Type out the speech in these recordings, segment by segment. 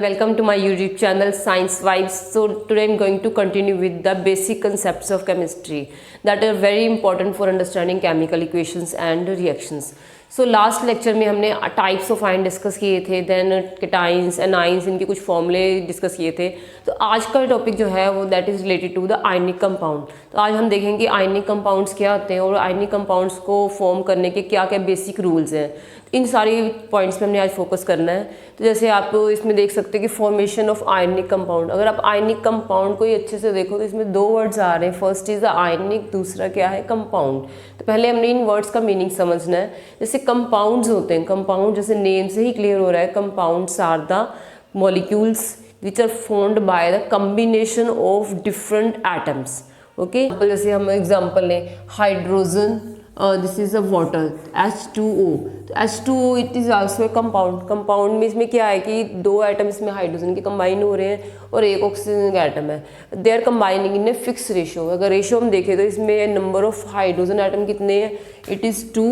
welcome to my YouTube channel Science Vibes. So today I'm going to continue with the basic concepts of chemistry that are very important for understanding chemical equations and reactions. So last lecture में हमने types of ion discuss किए थे, then cations anions, इनके कुछ फॉर्मूले discuss किए थे. तो आज का टॉपिक जो है वो that is related to the ionic compound. तो आज हम देखेंगे आयनिक कंपाउंड्स क्या होते हैं और आयनिक कंपाउंड्स को फॉर्म करने के क्या क्या बेसिक रूल्स हैं. इन सारी पॉइंट्स पे हमने आज फोकस करना है. तो जैसे आप इसमें देख सकते हैं कि फॉर्मेशन ऑफ आयनिक कंपाउंड. अगर आप आयनिक कंपाउंड को ही अच्छे से देखो तो इसमें दो वर्ड्स आ रहे हैं. फर्स्ट इज द आयनिक, दूसरा क्या है कंपाउंड. तो पहले हमने इन वर्ड्स का मीनिंग समझना है. जैसे कंपाउंड्स होते हैं, कंपाउंड जैसे नेम से ही क्लियर हो रहा है, compounds are the molecules which are formed by the combination of different atoms. Okay, जैसे हम एग्जाम्पल लें hydrogen, this is a water H2O. तो H2O it is also a compound. Compound में इसमें क्या है कि दो एटम इसमें हाइड्रोजन के कंबाइन हो रहे हैं और एक ऑक्सीजन का एटम है. They are combining in a fix ratio. अगर रेशियो हम देखें तो इसमें नंबर ऑफ हाइड्रोजन एटम कितने हैं, इट इज़ 2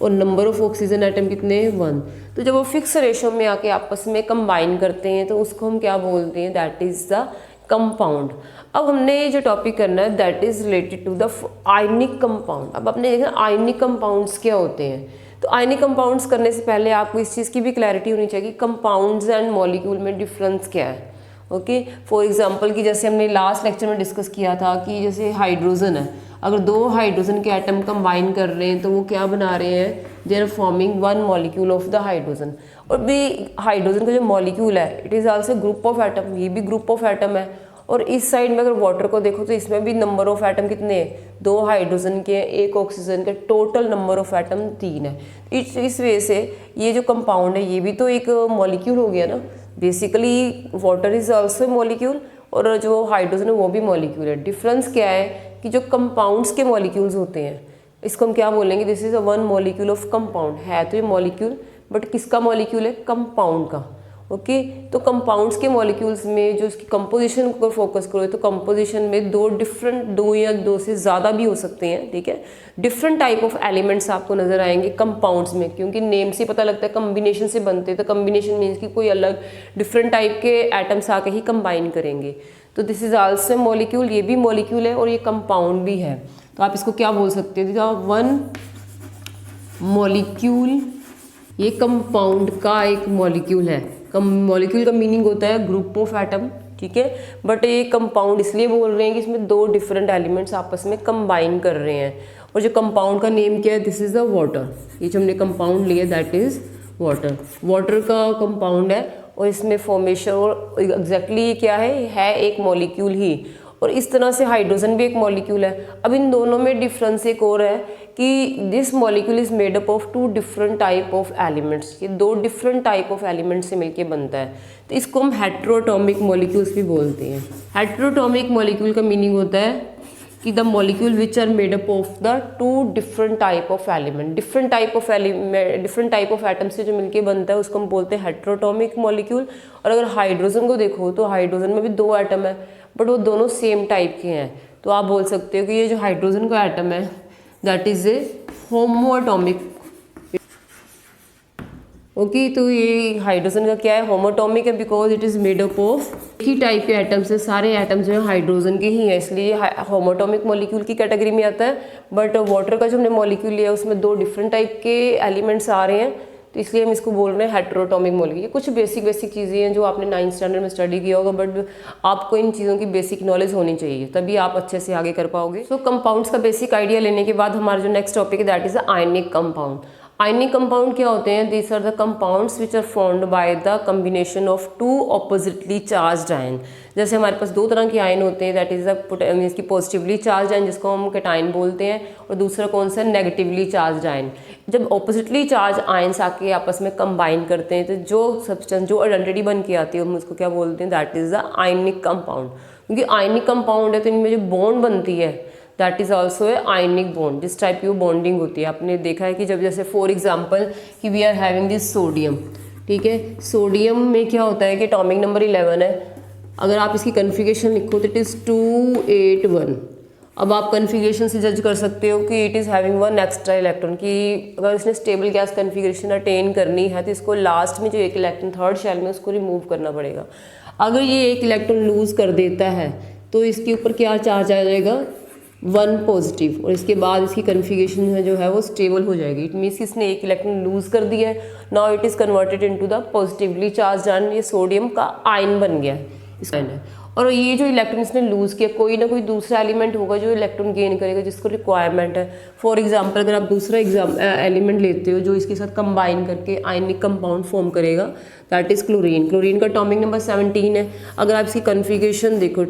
और नंबर ऑफ ऑक्सीजन एटम कितने हैं 1. तो जब वो फिक्स रेशियो में आके आपस में कंबाइन करते हैं तो उसको हम क्या बोलते हैं, दैट इज़ द कंपाउंड. अब हमने जो टॉपिक करना है that is related to the ionic compound. अब आपने देखा आयनिक कंपाउंड्स क्या होते हैं. तो आयनिक कंपाउंड्स करने से पहले आपको इस चीज़ की भी क्लैरिटी होनी चाहिए कि कंपाउंड्स एंड मॉलिक्यूल में डिफरेंस क्या है. ओके, फॉर एग्जांपल कि जैसे हमने लास्ट लेक्चर में डिस्कस किया था कि जैसे हाइड्रोजन है, अगर दो हाइड्रोजन के एटम कंबाइन कर रहे हैं तो वो क्या बना रहे हैं, they are forming one molecule of the hydrogen. और भी हाइड्रोजन का जो मॉलिक्यूल है it is also group of atom, ये भी ग्रुप ऑफ एटम है. और इस साइड में अगर वाटर को देखो तो इसमें भी नंबर ऑफ एटम कितने हैं, दो हाइड्रोजन के एक ऑक्सीजन के, टोटल नंबर ऑफ एटम 3 है. इस वजह से ये जो कंपाउंड है ये भी तो एक मॉलिक्यूल हो गया ना. Basically water is also molecule और जो हाइड्रोजन है वो भी मॉलिक्यूल है. डिफरेंस क्या है कि जो कंपाउंड्स के मॉलिक्यूल्स होते हैं इसको हम क्या बोलेंगे, this is a one molecule of compound. है तो ये मॉलिक्यूल बट किसका मॉलिक्यूल है, कंपाउंड का. ओके, तो कंपाउंड्स के मॉलिक्यूल्स में जो इसकी कंपोजिशन को फोकस करो तो कंपोजिशन में दो या दो से ज़्यादा भी हो सकते हैं. ठीक है, डिफरेंट टाइप ऑफ एलिमेंट्स आपको नजर आएंगे कंपाउंड्स में, क्योंकि नेम से पता लगता है कम्बिनेशन से बनते हैं. तो कम्बिनेशन मीन्स कि कोई अलग डिफरेंट टाइप के एटम्स आके ही कंबाइन करेंगे. तो दिस इज आल्सो मॉलिक्यूल, ये भी मॉलिक्यूल है और ये कंपाउंड भी है. तो आप इसको क्या बोल सकते हैं, वन मॉलिक्यूल, ये कंपाउंड का एक मॉलिक्यूल है. मॉलिक्यूल का मीनिंग होता है ग्रुप ऑफ एटम. ठीक है, बट ये कंपाउंड इसलिए बोल रहे हैं कि इसमें दो डिफरेंट एलिमेंट्स आपस में कंबाइन कर रहे हैं. और जो कंपाउंड का नेम क्या है, दिस इज द वाटर. ये जो हमने कंपाउंड लिया दैट इज वाटर. वाटर का कंपाउंड है और इसमें फॉर्मेशन और एग्जैक्टली क्या है एक मॉलिक्यूल ही. और इस तरह से हाइड्रोजन भी एक मॉलिक्यूल है. अब इन दोनों में डिफरेंस एक और है कि this molecule is made up of 2 different type of elements. ये 2 डिफरेंट टाइप ऑफ एलिमेंट्स से मिलके बनता है. तो इसको हम हेट्रोटॉमिक मॉलिक्यूल्स भी बोलते हैं. हेट्रोटॉमिक मॉलिक्यूल का मीनिंग होता है कि the molecule which are made up of the 2 different type of element. Different type of atom से जो मिलके बनता है उसको हम बोलते हैं हेट्रोटॉमिक मॉलिक्यूल. और अगर हाइड्रोजन को देखो तो हाइड्रोजन में भी 2 एटम है बट वो दोनों सेम टाइप के हैं. तो आप बोल सकते हो कि ये जो हाइड्रोजन का एटम है दैट इज ए होमोएटॉमिक. ओके, तो ये हाइड्रोजन का क्या है, होमोटॉमिक है, because it is made up of he type के एटम से. सारे एटम जो है हाइड्रोजन के ही हैं इसलिए होमोटॉमिक मॉलिक्यूल की कैटेगरी में आता है. बट वाटर का जो हमने मॉलिक्यूल लिया उसमें 2 डिफरेंट टाइप के एलिमेंट्स आ रहे हैं तो इसलिए हम इसको बोल रहे हैं हेट्रोटॉमिक मॉलिक्यूल. ये कुछ बेसिक चीज़ें हैं जो आपने 9th स्टैंडर्ड में स्टडी किया होगा, बट आपको इन चीज़ों की बेसिक नॉलेज होनी चाहिए तभी आप अच्छे से आगे कर पाओगे. सो कंपाउंड्स का बेसिक आइडिया लेने के बाद हमारा जो नेक्स्ट टॉपिक है that is the ionic compound. Ionic compound क्या होते हैं, these are the compounds which are formed by the combination of 2 oppositely charged ion. जैसे हमारे पास 2 तरह के आयन होते हैं, दैट इज मीन्स की पॉजिटिवली चार्ज आयन जिसको हम कैटायन बोलते हैं, और दूसरा कौन सा नेगेटिवली चार्ज आयन. जब ऑपोजिटली चार्ज आयन्स आके आपस में कंबाइन करते हैं तो जो सब्सटेंस जो आइडेंटिटी बन के आती है हम उसको क्या बोलते हैं, that is the ionic compound. क्योंकि आयनिक कंपाउंड है तो इनमें जो बॉन्ड बनती है that is also a ionic bond. जिस टाइप की वो बॉन्डिंग होती है आपने देखा है कि जब जैसे फॉर एग्जाम्पल कि we are having this sodium. ठीक है, सोडियम में क्या होता है कि एटॉमिक नंबर 11 है. अगर आप इसकी कन्फिगरेशन लिखो तो इट इज़ 281 अब आप कन्फिग्रेशन से जज कर सकते हो कि it is having one extra electron, कि अगर इसने स्टेबल गैस कन्फिग्रेशन अटेन करनी है तो इसको लास्ट में जो एक इलेक्ट्रॉन थर्ड शेल में उसको रिमूव करना पड़ेगा। अगर ये एक इलेक्ट्रॉन लूज़ कर देता है तो इसके ऊपर क्या चार्ज आ जाएगा, 1 पॉजिटिव, और इसके बाद इसकी कन्फिग्रेशन है जो है वो स्टेबल हो जाएगी। इट मीन्स इसने एक इलेक्ट्रॉन लूज़ कर दिया है, now it is converted into the positively charge ion, ये सोडियम का आयन बन गया है इसका है। और ये जो इलेक्ट्रॉन इसने लूज़ किया, कोई ना कोई दूसरा एलिमेंट होगा जो इलेक्ट्रॉन गेन करेगा जिसको रिक्वायरमेंट है। फॉर एग्जांपल अगर आप दूसरा एलिमेंट लेते हो जो इसके साथ कंबाइन करके आयनिक कंपाउंड फॉर्म करेगा, दैट इज़ क्लोरीन। क्लोरीन का एटॉमिक नंबर 17 है। अगर आप इसकी कन्फिग्रेशन देखो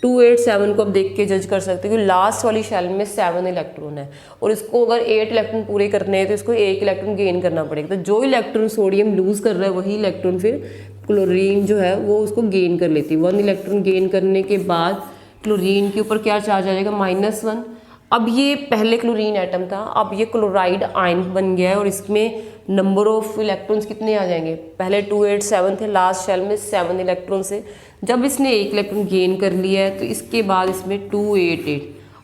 287 को आप देख के जज कर सकते हो कि लास्ट वाली शेल में 7 इलेक्ट्रॉन है और इसको अगर 8 इलेक्ट्रॉन पूरे करने हैं तो इसको 1 इलेक्ट्रॉन गेन करना पड़ेगा। तो जो इलेक्ट्रॉन सोडियम लूज़ कर रहा है वही इलेक्ट्रॉन फिर क्लोरीन जो है वो उसको गेन कर लेती है। 1 इलेक्ट्रॉन गेन करने के बाद क्लोरीन के ऊपर क्या चार्ज आ जाएगा, -1। अब ये पहले क्लोरीन एटम था, अब ये क्लोराइड आयन बन गया है और इसमें नंबर ऑफ इलेक्ट्रॉन्स कितने आ जाएंगे, पहले 287 थे, लास्ट शेल में 7 इलेक्ट्रॉन से। जब इसने 1 इलेक्ट्रॉन गेन कर लिया है तो इसके बाद इसमें 288,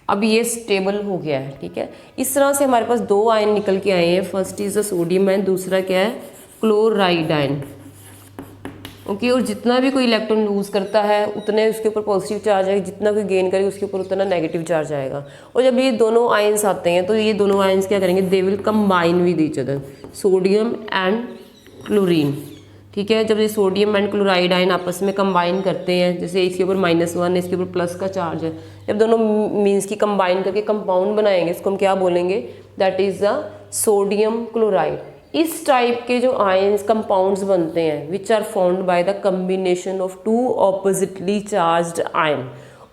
अब ये स्टेबल हो गया है। ठीक है, इस तरह से हमारे पास 2 आयन निकल के आए हैं। First is the sodium ion, दूसरा क्या है, क्लोराइड आयन। ओके, और जितना भी कोई इलेक्ट्रॉन लूज़ करता है उतने उसके ऊपर पॉजिटिव चार्ज आएगा, जितना कोई गेन करेगा उसके ऊपर उतना नेगेटिव चार्ज आएगा। और जब ये दोनों आयंस आते हैं तो ये दोनों आयंस क्या करेंगे, they will combine with each other, sodium and chlorine. ठीक है, जब ये सोडियम एंड क्लोराइड आयन आपस में कंबाइन करते हैं, जैसे इसके ऊपर -1 इसके ऊपर प्लस का चार्ज है, जब दोनों मीन्स की कंबाइन करके कंपाउंड बनाएंगे, इसको हम क्या बोलेंगे, that is the sodium chloride. इस टाइप के जो आयंस कंपाउंड्स बनते हैं which are formed by the combination of 2 oppositely charged ion,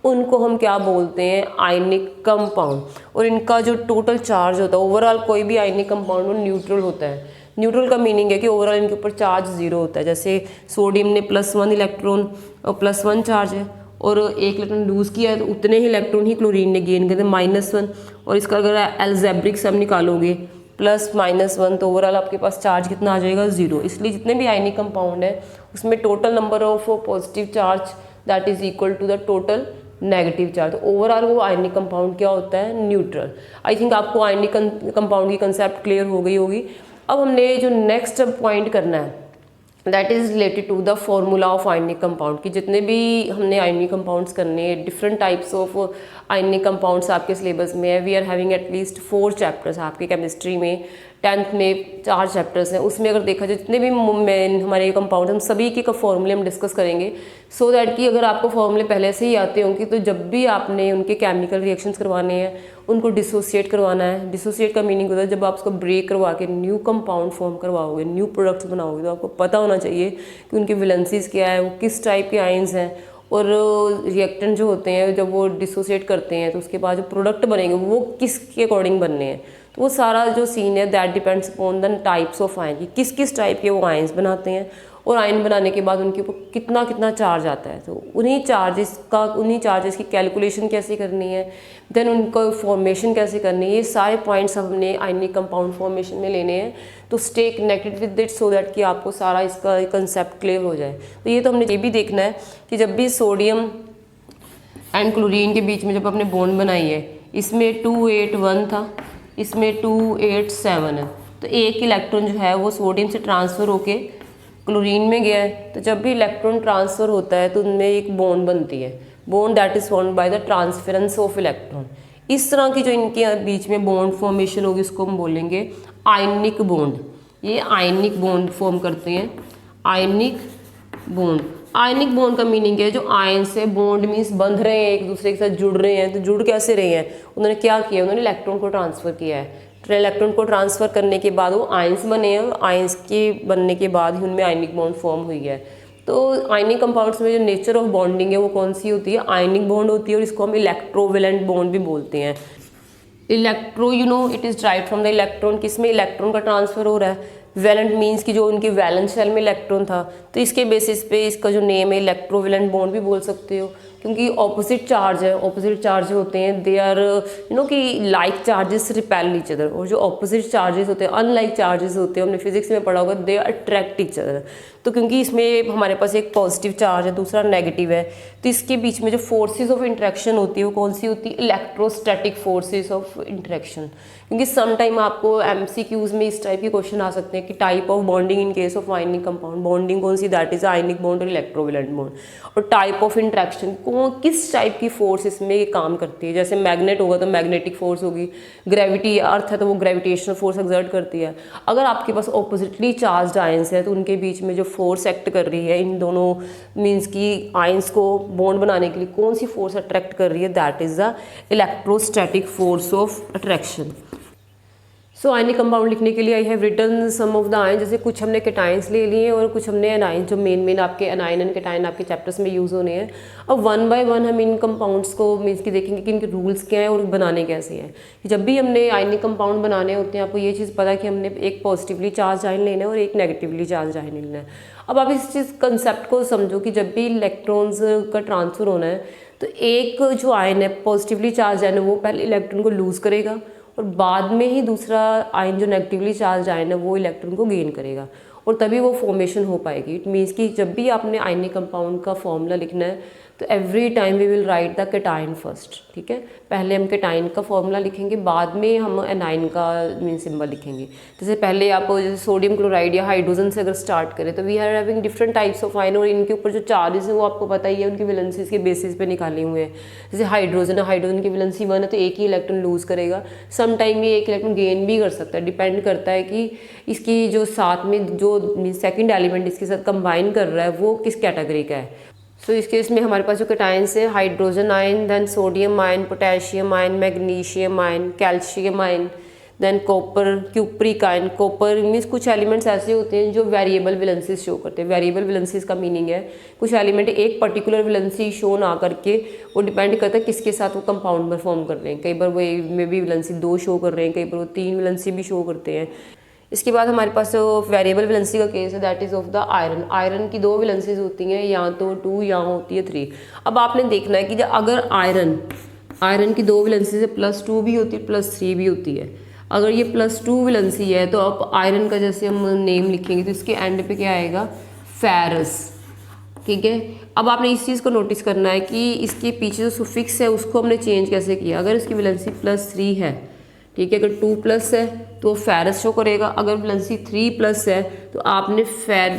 उनको हम क्या बोलते हैं, आयनिक कंपाउंड। और इनका जो टोटल चार्ज होता है ओवरऑल, कोई भी आयनिक कंपाउंड वो न्यूट्रल होता है। न्यूट्रल का मीनिंग है कि ओवरऑल इनके ऊपर चार्ज 0 होता है। जैसे सोडियम ने +1 इलेक्ट्रॉन और +1 चार्ज है और 1 इलेक्ट्रॉन लूज़ किया है तो उतने ही इलेक्ट्रॉन ही क्लोरीन ने गेन करे, -1। और इसका अगर एल्जेब्रिक सम निकालोगे +-1 तो ओवरऑल आपके पास चार्ज कितना आ जाएगा, 0। इसलिए जितने भी आयनिक कंपाउंड है उसमें total number of positive charge that is equal to the total negative charge. तो ओवरऑल वो आयनिक कंपाउंड क्या होता है, न्यूट्रल। आई थिंक आपको आयनिक कंपाउंड की कंसेप्ट क्लियर हो गई होगी। अब हमने जो नेक्स्ट पॉइंट करना है that is related to the formula of ionic compound, कि जितने भी हमने आयनिक कंपाउंड्स करने हैं, different types of ionic compounds आपके सिलेबस में है। We are having at least 4 chapters आपके केमिस्ट्री में, 10th में 4 चैप्टर्स हैं। उसमें अगर देखा जाए जितने भी मेन हमारे कंपाउंड हम सभी के फॉर्मूले हम डिस्कस करेंगे, सो दैट कि अगर आपको फॉर्मूले पहले से ही आते होंगे तो जब भी आपने उनके केमिकल रिएक्शंस करवाने हैं, उनको डिसोसिएट करवाना है। डिसोसिएट का मीनिंग होता है जब आप उसको ब्रेक करवा के न्यू कंपाउंड फॉर्म करवाओगे, न्यू प्रोडक्ट्स बनाओगे, तो आपको पता होना चाहिए कि उनकी वैलेंसीज क्या है, वो किस टाइप के आयंस हैं, और रिएक्टेंट जो होते हैं जब वो डिसोसिएट करते हैं तो उसके बाद जो प्रोडक्ट बनेंगे वो किसके अकॉर्डिंग बनने हैं। तो वो सारा जो सीन है that depends upon the types of ion, कि किस किस टाइप के वो आयंस बनाते हैं और आयन बनाने के बाद उनके ऊपर कितना कितना चार्ज आता है। तो उन्हीं चार्जेस की कैलकुलेशन कैसे करनी है, देन उनको फॉर्मेशन कैसे करनी है, ये सारे पॉइंट्स हमने आयनिक कंपाउंड फॉर्मेशन में लेने हैं। तो stay connected with it so that कि आपको सारा इसका कंसेप्ट क्लियर हो जाए। तो ये तो हमने ये भी देखना है कि जब भी सोडियम एंड क्लोरीन के बीच में जब आपने बॉन्ड बनाई है, इसमें 281 था, इसमें 287 है, तो एक इलेक्ट्रॉन जो है वो सोडियम से ट्रांसफ़र होके क्लोरीन में गया है। तो जब भी इलेक्ट्रॉन ट्रांसफ़र होता है तो उनमें एक बॉन्ड बनती है, bond that is formed by the transference of electron. इस तरह की जो इनके बीच में बॉन्ड फॉर्मेशन होगी उसको हम बोलेंगे आयनिक बॉन्ड। ये आयनिक बॉन्ड फॉर्म करते हैं, आयनिक बॉन्ड। आयनिक बॉन्ड का मीनिंग है जो आयन से बॉन्ड मीन्स बंध रहे हैं, एक दूसरे के साथ जुड़ रहे हैं। तो जुड़ कैसे रहे हैं, उन्होंने क्या किया, उन्होंने इलेक्ट्रॉन को ट्रांसफ़र किया है। इलेक्ट्रॉन को ट्रांसफ़र करने के बाद वो आयंस बने हैं, आयंस के बनने के बाद ही उनमें आयनिक बॉन्ड फॉर्म हुई है। तो आयनिक कंपाउंड्स में जो नेचर ऑफ बॉन्डिंग है वो कौन सी होती है, आयनिक बॉन्ड होती है, और इसको हम इलेक्ट्रोवेलेंट बॉन्ड भी बोलते हैं। Electro it is drive from the electron, किसमें इलेक्ट्रॉन का ट्रांसफ़र हो रहा है, वैलेंट मीन्स कि जो उनके वैलेंस शेल में इलेक्ट्रॉन था, तो इसके बेसिस पे इसका जो नेम है इलेक्ट्रोवैलेंट बॉन्ड भी बोल सकते हो, क्योंकि ऑपोजिट चार्ज है, ऑपोजिट चार्ज होते हैं दे आर कि like charges repel each other, और जो ऑपोजिट चार्जेस होते हैं अनलाइक चार्जेस होते हैं, हमने फिजिक्स में पढ़ा होगा, दे अट्रैक्ट ईच अदर। तो क्योंकि इसमें हमारे पास एक पॉजिटिव चार्ज है, दूसरा नेगेटिव है, तो इसके बीच में जो फोर्सेस ऑफ इंटरेक्शन होती है वो कौन सी होती है, इलेक्ट्रोस्टैटिक फोर्सेस ऑफ इंटरेक्शन। क्योंकि सम टाइम आपको एमसीक्यूज में इस टाइप के क्वेश्चन आ सकते हैं कि type of bonding in case of ionic compound, bonding कौन सी, दैट इज आयनिक बॉन्ड और इलेक्ट्रोवैलेंट बॉन्ड, और टाइप ऑफ इंटरेक्शन किस टाइप की फोर्स इसमें काम करती है। जैसे मैग्नेट होगा तो मैग्नेटिक फोर्स होगी, ग्रेविटी अर्थ है तो वो ग्रेविटेशनल फोर्स एक्सर्ट करती है। अगर आपके पास ऑपोजिटली चार्ज आयंस है तो उनके बीच में जो फोर्स एक्ट कर रही है, इन दोनों मीन्स की आयंस को बॉन्ड बनाने के लिए कौन सी फोर्स अट्रैक्ट कर रही है, that is the electrostatic force of attraction. So ionic compound लिखने के लिए I have written some of the ion, जैसे कुछ हमने कैटायंस ले लिए और कुछ हमने एनाइन, जो मेन आपके एनाइन एंड कैटायन आपके चैप्टर्स में यूज़ होने हैं। अब वन बाय वन हम इन कंपाउंड्स को मीन्स की देखेंगे कि इनके रूल्स क्या हैं और बनाने कैसे हैं। जब भी हमने आयनिक कंपाउंड बनाने होते हैं, आपको ये चीज़ पता है कि हमने एक पॉजिटिवली चार्ज आयन लेना है और एक नेगेटिवली चार्ज आयन लेना है। अब आप इस चीज़ कंसेप्ट को समझो कि जब भी इलेक्ट्रॉन्स का ट्रांसफ़र होना है तो एक जो आयन है पॉजिटिवली चार्ज आयन है वो पहले इलेक्ट्रॉन को लूज़ करेगा और बाद में ही दूसरा आयन जो नेगेटिवली चार्ज आयन है वो इलेक्ट्रॉन को गेन करेगा, और तभी वो फॉर्मेशन हो पाएगी। इट मीन्स कि जब भी आपने आयनिक कंपाउंड का फॉर्मूला लिखना है तो every time we will write the cation first, ठीक है। पहले हम कैटायन का फॉर्मूला लिखेंगे, बाद में हम एनाइन का मीन सिंबल लिखेंगे। जैसे पहले आप जैसे सोडियम क्लोराइड या हाइड्रोजन से अगर स्टार्ट करें तो we are having different types of ion, और इनके ऊपर जो चार्जेस है वो आपको पता ही है, उनकी वैलेंसीज के बेसिस पे निकाले हुए हैं। जैसे हाइड्रोजन है, हाइड्रोजन की वैलेंसी 1 है तो एक ही इलेक्ट्रॉन लूज़ करेगा, सम टाइम ये एक इलेक्ट्रॉन गेन भी कर सकता है, डिपेंड करता है कि इसकी जो साथ में जो सेकेंड एलिमेंट इसके साथ कंबाइन कर रहा है वो किस कैटेगरी का है। सो इस केस में हमारे पास जो कैटायंस है hydrogen ion, then sodium ion, potassium ion, magnesium ion, calcium ion, then copper, cupric ion. Copper means कुछ एलिमेंट्स ऐसे होते हैं जो वेरिएबल वैलेंसीज शो करते हैं। वेरिएबल वैलेंसीज का मीनिंग है कुछ एलिमेंट एक पर्टिकुलर वैलेंसी शो ना करके वो डिपेंड करता है किसके साथ वो कंपाउंड परफॉर्म कर रहे हैं। कई बार वो में भी वैलेंसी 2 शो कर रहे हैं, कई बार वो 3 वैलेंसी भी शो करते हैं। इसके बाद हमारे पास वेरिएबल वैलेंसी का केस है, that is of the iron. Iron की 2 वैलेंसीज होती हैं, या तो 2 या होती है 3। अब आपने देखना है कि जब अगर आयरन की 2 वैलेंसीज है, +2 भी होती है, +3 भी होती है। अगर ये +2 वैलेंसी है तो अब आयरन का जैसे हम नेम लिखेंगे तो इसके एंड पे क्या आएगा, फेरस, ठीक है। अब आपने इस चीज़ को नोटिस करना है कि इसके पीछे जो सुफिक्स है उसको हमने चेंज कैसे किया। अगर इसकी वैलेंसी +3 है, ठीक है, अगर 2+ है तो फेरस शो करेगा, अगर वैलेंसी 3+ है तो आपने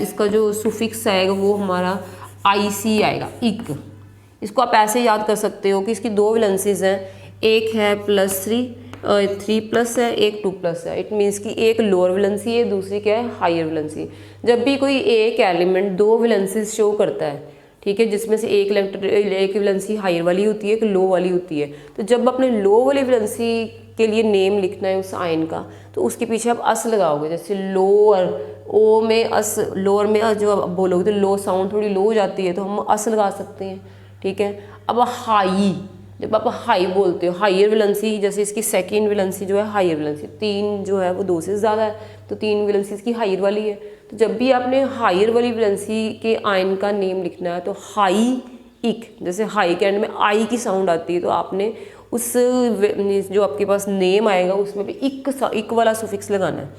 इसका जो सुफिक्स आएगा वो हमारा IC आएगा, इक। इसको आप ऐसे याद कर सकते हो कि इसकी 2 वैलेंसीज हैं, एक है +3 है, एक 2+ है। इट मीन्स कि एक लोअर वैलेंसी है, दूसरी क्या है, हायर वैलेंसी। जब भी कोई एक एलिमेंट 2 वैलेंसीज शो करता है, ठीक है, जिसमें से एक वैलेंसी हायर वाली होती है, एक लो वाली होती है, तो जब अपने लो वाली वैलेंसी के लिए नेम लिखना है उस आयन का तो उसके पीछे आप अस लगाओगे। जैसे लोअर ओ में अस, लोअर में अस जो आप बोलोगे तो लो साउंड थोड़ी लो हो जाती है तो हम अस लगा सकते हैं, ठीक है। अब हाई, जब आप हाई बोलते हो, हायर वैलेंसी, जैसे इसकी सेकेंड वैलेंसी जो है हायर वैलेंसी, 3 जो है वो 2 से ज़्यादा है तो 3 वैलेंसी इसकी हायर वाली है। तो जब भी आपने हायर वाली वैलेंसी के आयन का नेम लिखना है तो हाई इक, जैसे हाई के एंड में आई की साउंड आती है तो आपने उस जो आपके पास नेम आएगा उसमें भी इक वाला सुफिक्स लगाना है।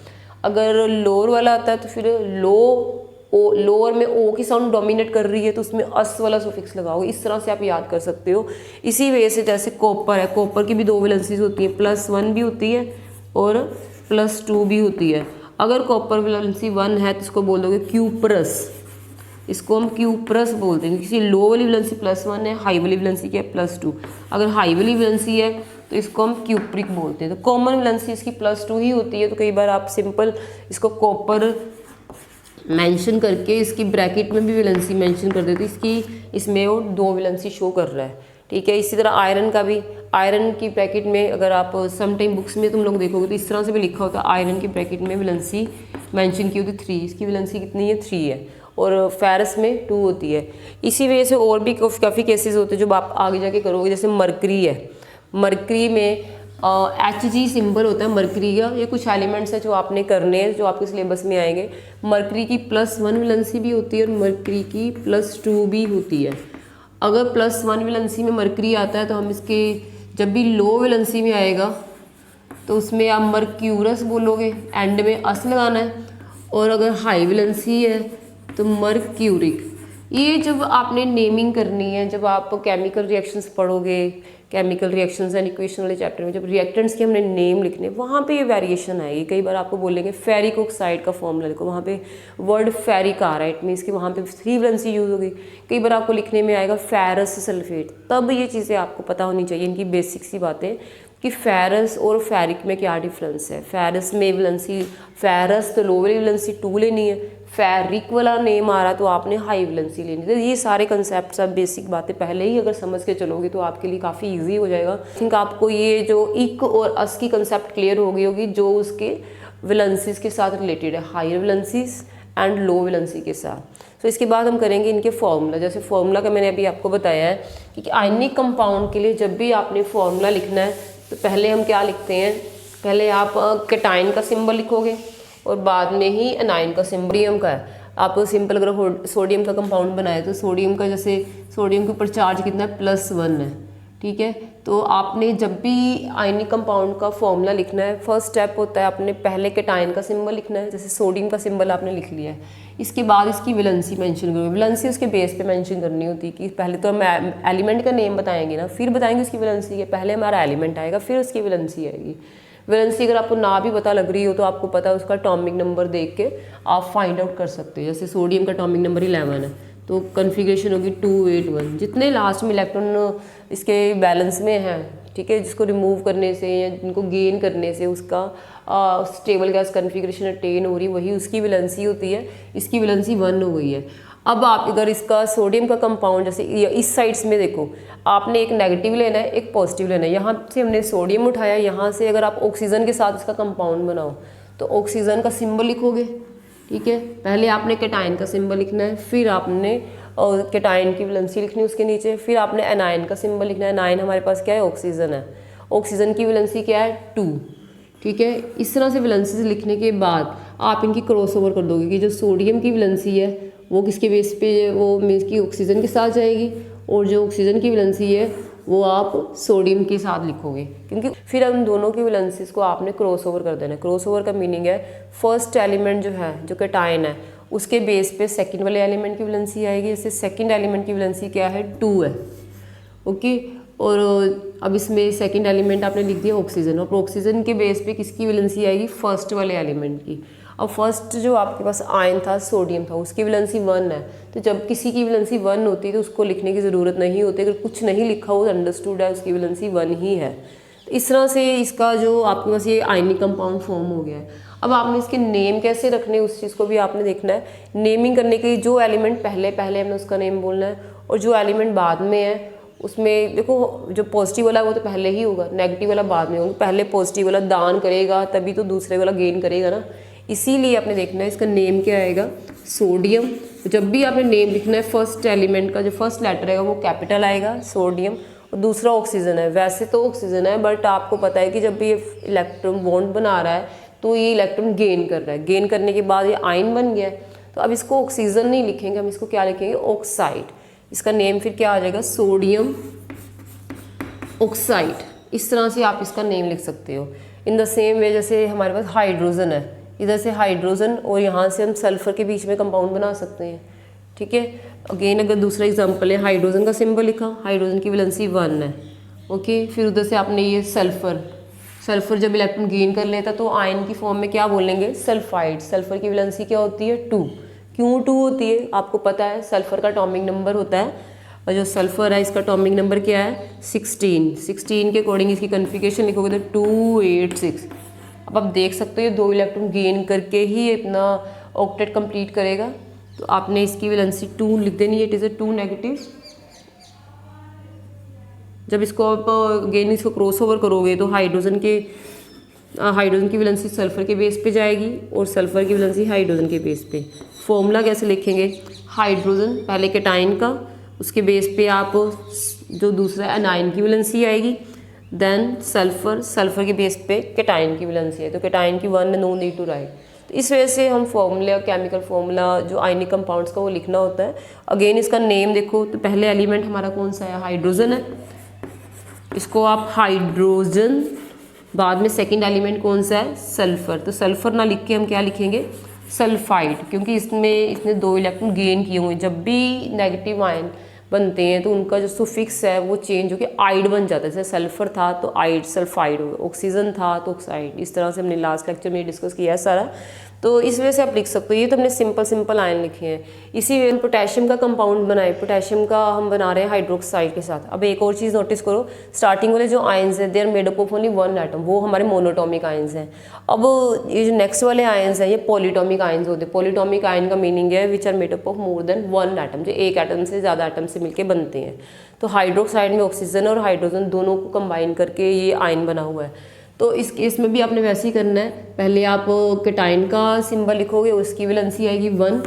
अगर लोअर वाला आता है तो फिर लोअर में ओ की साउंड डोमिनेट कर रही है तो उसमें अस वाला सुफिक्स लगाओगे। इस तरह से आप याद कर सकते हो। इसी वजह से जैसे कॉपर है, कॉपर की भी 2 वैलेंसीज होती हैं, +1 भी होती है और +2 भी होती है। अगर कॉपर वैलेंसी 1 है तो इसको बोल दोगे क्यूप्रस, इसको हम क्यूप्रस बोलते हैं। किसी लो वाली वैलेंसी +1 है, हाई वाली वैलेंसी क्या है, +2। अगर हाई वाली वैलेंसी है तो इसको हम क्यूप्रिक बोलते हैं। तो कॉमन वैलेंसी इसकी +2 ही होती है, तो कई बार आप सिंपल इसको कॉपर मेंशन करके इसकी ब्रैकेट में भी वैलेंसी मेंशन कर देते, इसकी इसमें वो 2 वैलेंसी शो कर रहा है, ठीक है। इसी तरह आयरन का भी, आयरन की ब्रैकेट में अगर आप सम टाइम बुक्स में तुम लोग देखोगे तो इस तरह से भी लिखा होता है, आयरन की ब्रैकेट में वैलेंसी मेंशन की होती 3, इसकी वैलेंसी कितनी है, 3 है, और फेरस में 2 होती है। इसी वजह से और भी काफ़ी केसेस होते हैं जो आप आगे जाके करोगे। जैसे मरकरी है, मरकरी में Hg सिंबल होता है मरकरी का। ये कुछ एलिमेंट्स हैं जो आपने करने हैं, जो आपके सिलेबस में आएंगे। मरकरी की +1 वैलेंसी भी होती है और मरकरी की +2 भी होती है। अगर +1 वैलेंसी में मरकरी आता है तो हम इसके, जब भी लो वैलेंसी में आएगा तो उसमें आप मर्क्यूरस बोलोगे, एंड में अस लगाना है। और अगर हाई वैलेंसी है तो मर्क्यूरिक। ये जब आपने नेमिंग करनी है, जब आप केमिकल रिएक्शंस पढ़ोगे, केमिकल रिएक्शंस एंड इक्वेशन वाले चैप्टर में, जब रिएक्टेंट्स के हमने नेम लिखने, वहाँ पे ये वेरिएशन आएगी। कई बार आपको बोलेंगे फेरिक ऑक्साइड का फॉर्मूला लिखो, वहाँ पे वर्ड फेरिक आ रहा है, इट मीन्स कि वहाँ पे 3 वैलेंसी यूज होगी। कई बार आपको लिखने में आएगा फेरस सल्फेट, तब ये चीज़ें आपको पता होनी चाहिए, इनकी बेसिक सी बातें कि फेरस और फेरिक में क्या डिफरेंस है। फेरस में वैलेंसी, फेरस तो लो वाली वैलेंसी 2 लेनी है, फेरिक वाला नेम आ रहा तो आपने हाई वैलेंसी लेनी है। तो ये सारे कंसेप्ट, सब बेसिक बातें पहले ही अगर समझ के चलोगे तो आपके लिए काफ़ी इजी हो जाएगा। आई थिंक आपको ये जो इक और अस की कंसेप्ट क्लियर हो गई होगी, जो उसके वैलेंसीज के साथ रिलेटेड है, higher valencies and low valency के साथ। तो इसके बाद हम करेंगे इनके फॉर्मूला। जैसे फॉर्मूला का मैंने अभी आपको बताया है कि आयनिक कंपाउंड के लिए जब भी आपने फॉर्मूला लिखना है तो पहले हम क्या लिखते हैं, पहले आप कैटायन का सिंबल लिखोगे और बाद में ही एनायन का सिंबल। सोडियम का है, आप सिंपल अगर सोडियम का कंपाउंड बनाए तो सोडियम का, जैसे सोडियम के ऊपर चार्ज कितना है, +1 है, ठीक है। तो आपने जब भी आयनिक कंपाउंड का फॉर्मूला लिखना है, फर्स्ट स्टेप होता है आपने पहले कैटायन का सिंबल लिखना है। जैसे सोडियम का सिंबल आपने लिख लिया है, इसके बाद इसकी वैलेंसी मेंशन करोगे। वैलेंसी उसके बेस पे मेंशन करनी होती है कि पहले तो हम एलिमेंट का नेम बताएंगे ना, फिर बताएंगे उसकी वैलेंसी के, पहले हमारा एलिमेंट आएगा फिर उसकी वैलेंसी आएगी। वैलेंसी अगर आपको ना भी पता लग रही हो तो आपको पता है उसका एटॉमिक नंबर देख के आप फाइंड आउट कर सकते हो। जैसे सोडियम का एटॉमिक नंबर 11 है तो कन्फिग्रेशन होगी 281। जितने लास्ट में इलेक्ट्रॉन इसके बैलेंस में हैं, ठीक है, जिसको रिमूव करने से या जिनको गेन करने से उसका स्टेबल गैस कन्फिग्रेशन अटेन हो रही, वही उसकी वैलेंसी होती है। इसकी वैलेंसी 1 हो गई है। अब आप अगर इसका सोडियम का कंपाउंड, जैसे इस साइड्स में देखो, आपने एक नेगेटिव लेना है एक पॉजिटिव लेना है। यहाँ से हमने सोडियम उठाया, यहाँ से अगर आप ऑक्सीजन के साथ इसका कंपाउंड बनाओ तो ऑक्सीजन का सिंबल लिखोगे, ठीक है। पहले आपने कैटायन का सिंबल लिखना है, फिर आपने कैटायन की वैलेंसी लिखनी है उसके नीचे, फिर आपने एनायन का सिंबल लिखना है। एनायन हमारे पास क्या है, ऑक्सीजन है, ऑक्सीजन की वैलेंसी क्या है, 2, ठीक है। इस तरह से वैलेंसी लिखने के बाद आप इनकी क्रॉस ओवर कर दोगे कि जो सोडियम की वैलेंसी है वो किसके बेस पे, वो मीन्स की ऑक्सीजन के साथ जाएगी, और जो ऑक्सीजन की वैलेंसी है वो आप सोडियम के साथ लिखोगे, क्योंकि फिर उन दोनों की वैलेंसीज को आपने क्रॉस ओवर कर देना है। क्रॉस ओवर का मीनिंग है फर्स्ट एलिमेंट जो है, जो कैटायन है, उसके बेस पे सेकंड वाले एलिमेंट की वैलेंसी आएगी। जैसे सेकंड एलिमेंट की वैलेंसी क्या है, 2 है, ओके। और अब इसमें सेकंड एलिमेंट आपने लिख दिया ऑक्सीजन, और ऑक्सीजन के बेस पे किसकी वैलेंसी आएगी, फर्स्ट वाले एलिमेंट की। अब फर्स्ट जो आपके पास आयन था, सोडियम था, उसकी वैलेंसी 1 है। तो जब किसी की वैलेंसी 1 होती है तो उसको लिखने की ज़रूरत नहीं होती, अगर कुछ नहीं लिखा हो अंडरस्टूड है उसकी वैलेंसी 1 ही है। तो इस तरह से इसका जो आपके पास ये आयनिक कंपाउंड फॉर्म हो गया है। अब आपने इसके नेम कैसे रखने, उस चीज़ को भी आपने देखना है। नेमिंग करने के लिए जो एलिमेंट पहले हमने उसका नेम बोलना है, और जो एलिमेंट बाद में है उसमें देखो, जो पॉजिटिव वाला है वो तो पहले ही होगा, नेगेटिव वाला बाद में होगा। पहले पॉजिटिव वाला दान करेगा तभी तो दूसरे वाला गेन करेगा ना, इसीलिए आपने देखना है इसका नेम क्या आएगा, सोडियम। जब भी आपने नेम लिखना है, फर्स्ट एलिमेंट का जो फर्स्ट लेटर है वो कैपिटल आएगा, सोडियम, और दूसरा ऑक्सीजन है। वैसे तो ऑक्सीजन है, बट आपको पता है कि जब भी ये इलेक्ट्रॉन बॉन्ड बना रहा है तो ये इलेक्ट्रॉन गेन कर रहा है, गेन करने के बाद ये आयन बन गया है। तो अब इसको ऑक्सीजन नहीं लिखेंगे, हम इसको क्या लिखेंगे, ऑक्साइड। इसका नेम फिर क्या आ जाएगा, सोडियम ऑक्साइड। इस तरह से आप इसका नेम लिख सकते हो। इन द सेम वे जैसे हमारे पास हाइड्रोजन है, इधर से हाइड्रोजन और यहाँ से हम सल्फर के बीच में कंपाउंड बना सकते हैं, ठीक है। अगेन अगर दूसरा एग्जांपल है, हाइड्रोजन का सिंबल लिखा, हाइड्रोजन की वैलेंसी 1 है, ओके। फिर उधर से आपने ये सल्फर जब इलेक्ट्रॉन गेन कर लेता तो आयन की फॉर्म में क्या बोलेंगे, सल्फाइड। सल्फर की वैलेंसी क्या होती है, 2। क्यों 2 होती है, आपको पता है सल्फर का एटॉमिक नंबर होता है, और जो सल्फर है इसका एटॉमिक नंबर क्या है, 16 के अकॉर्डिंग इसकी कन्फिग्रेशन लिखोगे तो 286। अब आप देख सकते हो ये 2 इलेक्ट्रॉन गेन करके ही अपना ऑक्टेट कंप्लीट करेगा। तो आपने इसकी वैलेंसी 2 लिख देनी है, इट इज़ अ 2 नेगेटिव। जब इसको आप अगेन इसको क्रॉस ओवर करोगे तो हाइड्रोजन की वैलेंसी सल्फर के बेस पे जाएगी और सल्फर की वैलेंसी हाइड्रोजन के बेस पे। फॉर्मूला कैसे लिखेंगे, हाइड्रोजन पहले कैटायन का, उसके बेस पे आप जो दूसरा एनायन की वैलेंसी आएगी, देन सल्फर, सल्फर के बेस पे केटाइन की वैलेंसी है, तो केटाइन की 1, नो नीड टू राइट। तो इस वजह से हम फॉर्मूला, केमिकल फॉर्मूला जो आयनिक कंपाउंड्स का वो लिखना होता है। अगेन इसका नेम देखो, तो पहले एलिमेंट हमारा कौन सा है, हाइड्रोजन है, इसको आप हाइड्रोजन, बाद में सेकंड एलिमेंट कौन सा है, सल्फर। तो सल्फर ना लिख के हम क्या लिखेंगे, सल्फाइड, क्योंकि इसने 2 इलेक्ट्रॉन गेन किए हुए हैं। जब भी नेगेटिव आयन बनते हैं तो उनका जो सुफिक्स है वो चेंज होकर आइड बन जाता है। जैसे सल्फर था तो आइड, सल्फाइड हो गया, ऑक्सीजन था तो ऑक्साइड। इस तरह से हमने लास्ट लेक्चर में डिस्कस किया है सारा, तो इस वजह से आप लिख सकते हो। ये तो हमने सिंपल आयन लिखे हैं। इसी वे पोटेशियम का कंपाउंड बनाए, पोटेशियम का हम बना रहे हैं हाइड्रोक्साइड के साथ। अब एक और चीज़ नोटिस करो, स्टार्टिंग वाले जो आयंस हैं they are made up of only 1 atom, वो हमारे मोनोटॉमिक आयंस हैं। अब ये जो नेक्स्ट वाले आयंस हैं ये पॉलीटॉमिक आयंस होते हैं। पॉलीटॉमिक आयन का मीनिंग है which are made up of more than 1 atom, जो एक एटम से ज़्यादा एटम से मिलकर बनते हैं। तो हाइड्रोक्साइड में ऑक्सीजन और हाइड्रोजन दोनों को कंबाइन करके ये आयन बना हुआ है। तो इस केस में भी आपने वैसे ही करना है, पहले आप केटाइन का सिंबल लिखोगे, उसकी वैलेंसी आएगी 1।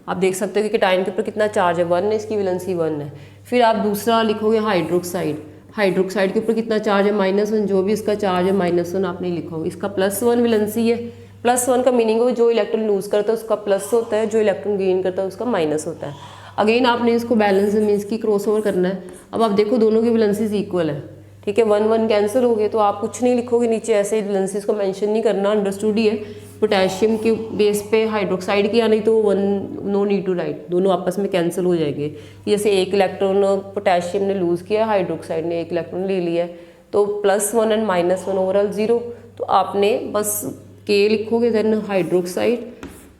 आप देख सकते हो कि केटाइन के ऊपर कितना चार्ज है, 1 है, इसकी वैलेंसी 1 है। फिर आप दूसरा लिखोगे हाइड्रोक्साइड, हाइड्रोक्साइड के ऊपर कितना चार्ज है, -1, जो भी इसका चार्ज है -1 आप नहीं लिखोगे, इसका +1 वैलेंसी है। +1 का मीनिंग हो जो इलेक्ट्रॉन लूज करता है उसका प्लस होता है, जो इलेक्ट्रॉन गेन करता है उसका माइनस होता है। अगेन आपने इसको बैलेंस मीन्स की क्रॉस ओवर करना है। अब आप देखो दोनों की वैलेंसीज इक्वल है, ठीक है, 1 कैंसिल हो गए, तो आप कुछ नहीं लिखोगे नीचे, ऐसे ही वैलेंसीज को मेंशन नहीं करना, अंडरस्टूड ही है। पोटेशियम के बेस पे हाइड्रोक्साइड किया, नहीं तो 1, नो नीड टू राइट, दोनों आपस में कैंसिल हो जाएंगे। जैसे 1 इलेक्ट्रॉन पोटेशियम ने लूज़ किया, हाइड्रोक्साइड ने 1 इलेक्ट्रॉन ले लिया है, तो +1 एंड -1 ओवरऑल 0। तो आपने बस K लिखोगे, देन हाइड्रोक्साइड,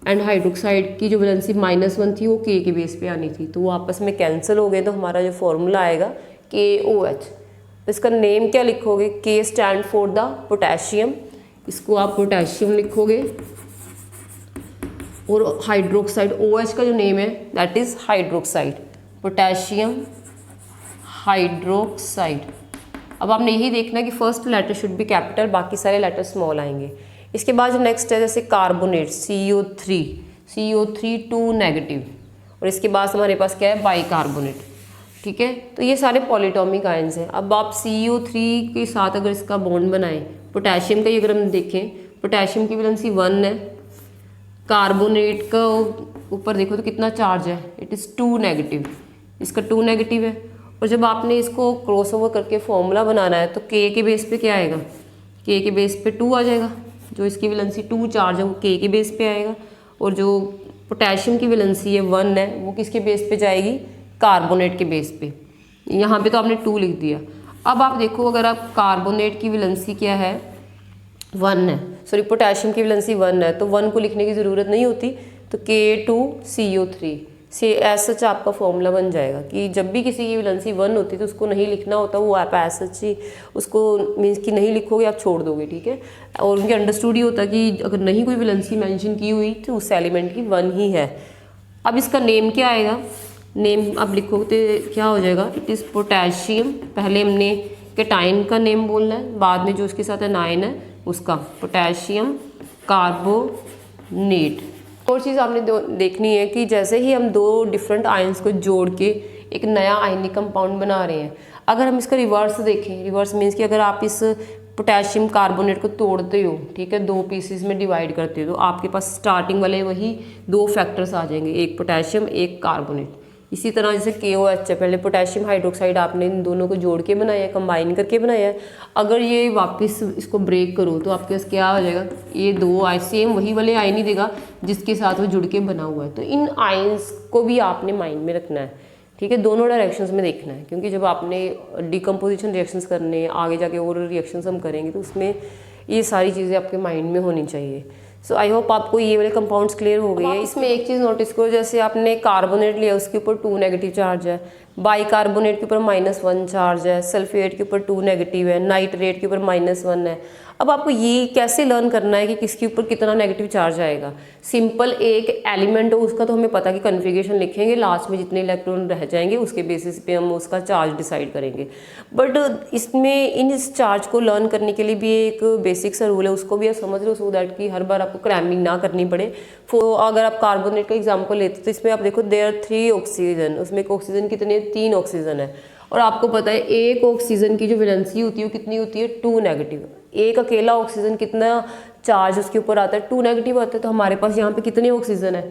एंड हाइड्रोक्साइड की जो वैलेंसी -1 थी वो K के बेस पे आनी थी, तो वो आपस में कैंसिल हो गए। तो हमारा जो फॉर्मूला आएगा KOH। इसका नेम क्या लिखोगे, K stand for the potassium, इसको आप पोटेशियम लिखोगे, और हाइड्रोक्साइड OH का जो नेम है that is hydroxide, potassium hydroxide. अब आपने यही देखना है कि first letter should be capital, बाकी सारे लेटर स्मॉल आएंगे। इसके बाद जो नेक्स्ट है जैसे कार्बोनेट CO3 2 नेगेटिव, और इसके बाद हमारे पास क्या है, बाइकार्बोनेट, ठीक है। तो ये सारे पॉलीटॉमिक आयंस हैं। अब आप CO3 के साथ अगर इसका बॉन्ड बनाएं, पोटेशियम का ही अगर हम देखें, पोटेशियम की वैलेंसी 1 है, कार्बोनेट का ऊपर देखो तो कितना चार्ज है, इट इज़ 2 नेगेटिव, इसका 2 नेगेटिव है। और जब आपने इसको क्रॉस ओवर करके फॉर्मूला बनाना है तो K के बेस पे क्या आएगा, K के बेस पे 2 आ जाएगा, जो इसकी वैलेंसी 2 चार्ज है वो K के बेस पे आएगा, और जो पोटेशियम की वैलेंसी है 1 है वो किसके बेस पे जाएगी, कार्बोनेट के बेस पे। यहाँ पे तो आपने 2 लिख दिया। अब आप देखो अगर आप कार्बोनेट की वैलेंसी क्या है, 1 है, सॉरी पोटेशियम की वैलेंसी 1 है, तो 1 को लिखने की ज़रूरत नहीं होती, तो K2CO3 से एज सच आपका फॉर्मूला बन जाएगा कि जब भी किसी की वैलेंसी 1 होती है तो उसको नहीं लिखना होता, वो आप एज सच ही उसको मीन्स कि नहीं लिखोगे, आप छोड़ दोगे, ठीक है। और उनके अंडरस्टूड ही होता है कि अगर नहीं कोई वैलेंसी मेंशन की हुई तो उस एलिमेंट की 1 ही है। अब इसका नेम क्या आएगा, नेम आप लिखोगे तो क्या हो जाएगा, इट इज़ पोटेशियम, पहले हमने केटाइन का नेम बोलना है, बाद में जो उसके साथ एनायन है उसका, पोटेशियम कार्बोनेट। और चीज़ आपने देखनी है कि जैसे ही हम 2 डिफरेंट आयंस को जोड़ के एक नया आयनिक कंपाउंड बना रहे हैं, अगर हम इसका रिवर्स देखें, रिवर्स मीन्स कि अगर आप इस पोटेशियम कार्बोनेट को तोड़ते हो, ठीक है, 2 पीसेस में डिवाइड करते हो, तो आपके पास स्टार्टिंग वाले वही 2 फैक्टर्स आ जाएंगे, एक पोटेशियम एक कार्बोनेट। इसी तरह जैसे KOH है, पहले पोटेशियम हाइड्रोक्साइड आपने इन दोनों को जोड़ के बनाया है, कंबाइन करके बनाया है। अगर ये वापस इसको ब्रेक करो तो आपके पास क्या हो जाएगा, ये 2 सेम वही वाले आयन ही देगा जिसके साथ वो जुड़ के बना हुआ है। तो इन आयंस को भी आपने माइंड में रखना है, ठीक है, दोनों डायरेक्शंस में देखना है, क्योंकि जब आपने डिकम्पोजिशन रिएक्शंस करने, आगे जाके और रिएक्शंस हम करेंगे तो उसमें ये सारी चीज़ें आपके माइंड में होनी चाहिए। सो आई होप आपको ये वाले कंपाउंड्स क्लियर हो गए हैं। इसमें एक चीज़ नोटिस करो, जैसे आपने कार्बोनेट लिया उसके ऊपर 2 नेगेटिव चार्ज है, बाइकार्बोनेट के ऊपर -1 चार्ज है, सल्फेट के ऊपर 2 नेगेटिव है, नाइट्रेट के ऊपर -1 है। अब आपको ये कैसे लर्न करना है कि किसके ऊपर कितना नेगेटिव चार्ज आएगा। सिंपल एक एलिमेंट हो उसका तो हमें पता कि कन्फिगरेशन लिखेंगे, लास्ट में जितने इलेक्ट्रॉन रह जाएंगे उसके बेसिस पे हम उसका चार्ज डिसाइड करेंगे। बट इसमें इस चार्ज को लर्न करने के लिए भी एक बेसिक सा रूल है, उसको भी आप समझ लो, सो दैट कि हर बार आपको क्रैमिंग ना करनी पड़े। अगर आप कार्बोनेट का एग्जाम्पल लेते तो इसमें आप देखो देयर 3 ऑक्सीजन, उसमें एक ऑक्सीजन कितने 3 ऑक्सीजन है। और आपको पता है एक ऑक्सीजन की जो वैलेंसी होती है वो कितनी होती है, 2 नेगेटिव। एक अकेला ऑक्सीजन कितना चार्ज उसके ऊपर आता है, 2 नेगेटिव आता है। तो हमारे पास यहाँ पे कितने ऑक्सीजन है,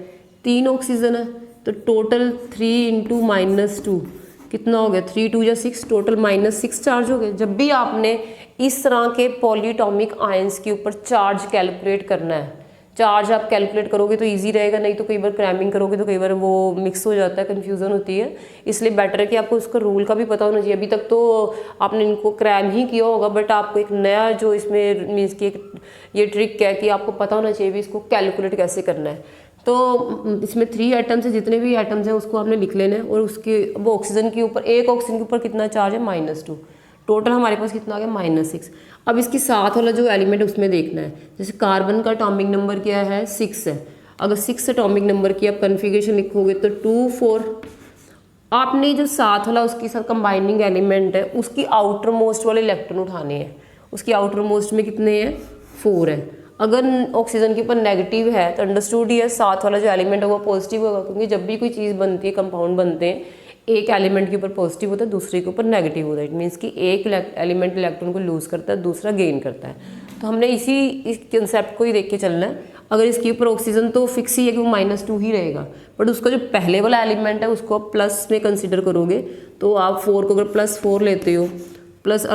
3 ऑक्सीजन है। तो टोटल 3 इंटू -2 कितना हो गया, 3 2 या 6, टोटल -6 चार्ज हो गए। जब भी आपने इस तरह के पॉलीटॉमिक आयंस के ऊपर चार्ज कैलकुलेट करना है, चार्ज आप कैलकुलेट करोगे तो इजी रहेगा, नहीं तो कई बार क्रैमिंग करोगे तो कई बार वो मिक्स हो जाता है, कन्फ्यूज़न होती है। इसलिए बेटर है कि आपको उसका रूल का भी पता होना चाहिए। अभी तक तो आपने इनको क्रैम ही किया होगा, बट आपको एक नया जो इसमें मीन्स की ये ट्रिक है कि आपको पता होना चाहिए भी इसको कैलकुलेट कैसे करना है। तो इसमें 3 एटम्स है, जितने भी एटम्स हैं उसको हमने लिख लेना है। और उसके वो ऑक्सीजन के ऊपर, एक ऑक्सीजन के ऊपर कितना चार्ज है, -2। टोटल हमारे पास कितना आ गया, -6। अब इसके साथ वाला जो एलिमेंट है उसमें देखना है। जैसे कार्बन का एटॉमिक नंबर क्या है, 6 है। अगर 6 एटॉमिक नंबर की आप कन्फिगरेशन लिखोगे तो 2 4। आपने जो साथ वाला उसके साथ कंबाइनिंग एलिमेंट है उसकी आउटर मोस्ट वाले इलेक्ट्रॉन उठाने हैं। उसकी आउटर मोस्ट में कितने हैं, 4 है। अगर ऑक्सीजन के ऊपर नेगेटिव है तो अंडरस्टूड ही है, साथ वाला जो एलिमेंट है वो पॉजिटिव होगा, क्योंकि जब भी कोई चीज़ बनती है, कंपाउंड बनते हैं, एक एलिमेंट के ऊपर पॉजिटिव होता है, दूसरे के ऊपर नेगेटिव होता है। इट मीन्स कि एक एलिमेंट इलेक्ट्रॉन को लूज करता है, दूसरा गेन करता है। तो हमने इस कंसेप्ट को ही देख के चलना है। अगर इसके ऊपर ऑक्सीजन तो फिक्स ही है कि वो -2 ही रहेगा, बट उसका जो पहले वाला एलिमेंट है उसको आप प्लस में कंसिडर करोगे। तो आप 4 को अगर +4 लेते हो, प्लस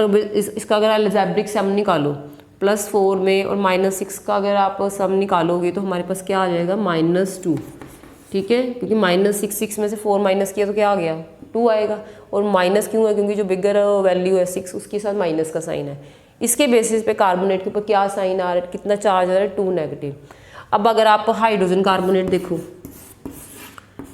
इसका अगर अलजेब्रिक सम निकालो +4 में, और -6 का अगर आप सम निकालोगे तो हमारे पास क्या आ जाएगा, -2। ठीक है, क्योंकि -6 में से 4 माइनस किया तो क्या आ गया, 2 आएगा। और माइनस क्यों है, क्योंकि जो बिगर वैल्यू है 6 उसके साथ माइनस का साइन है। इसके बेसिस पे कार्बोनेट के ऊपर क्या साइन आ रहा है, कितना चार्ज आ रहा है, 2 नेगेटिव। अब अगर आप हाइड्रोजन कार्बोनेट देखो,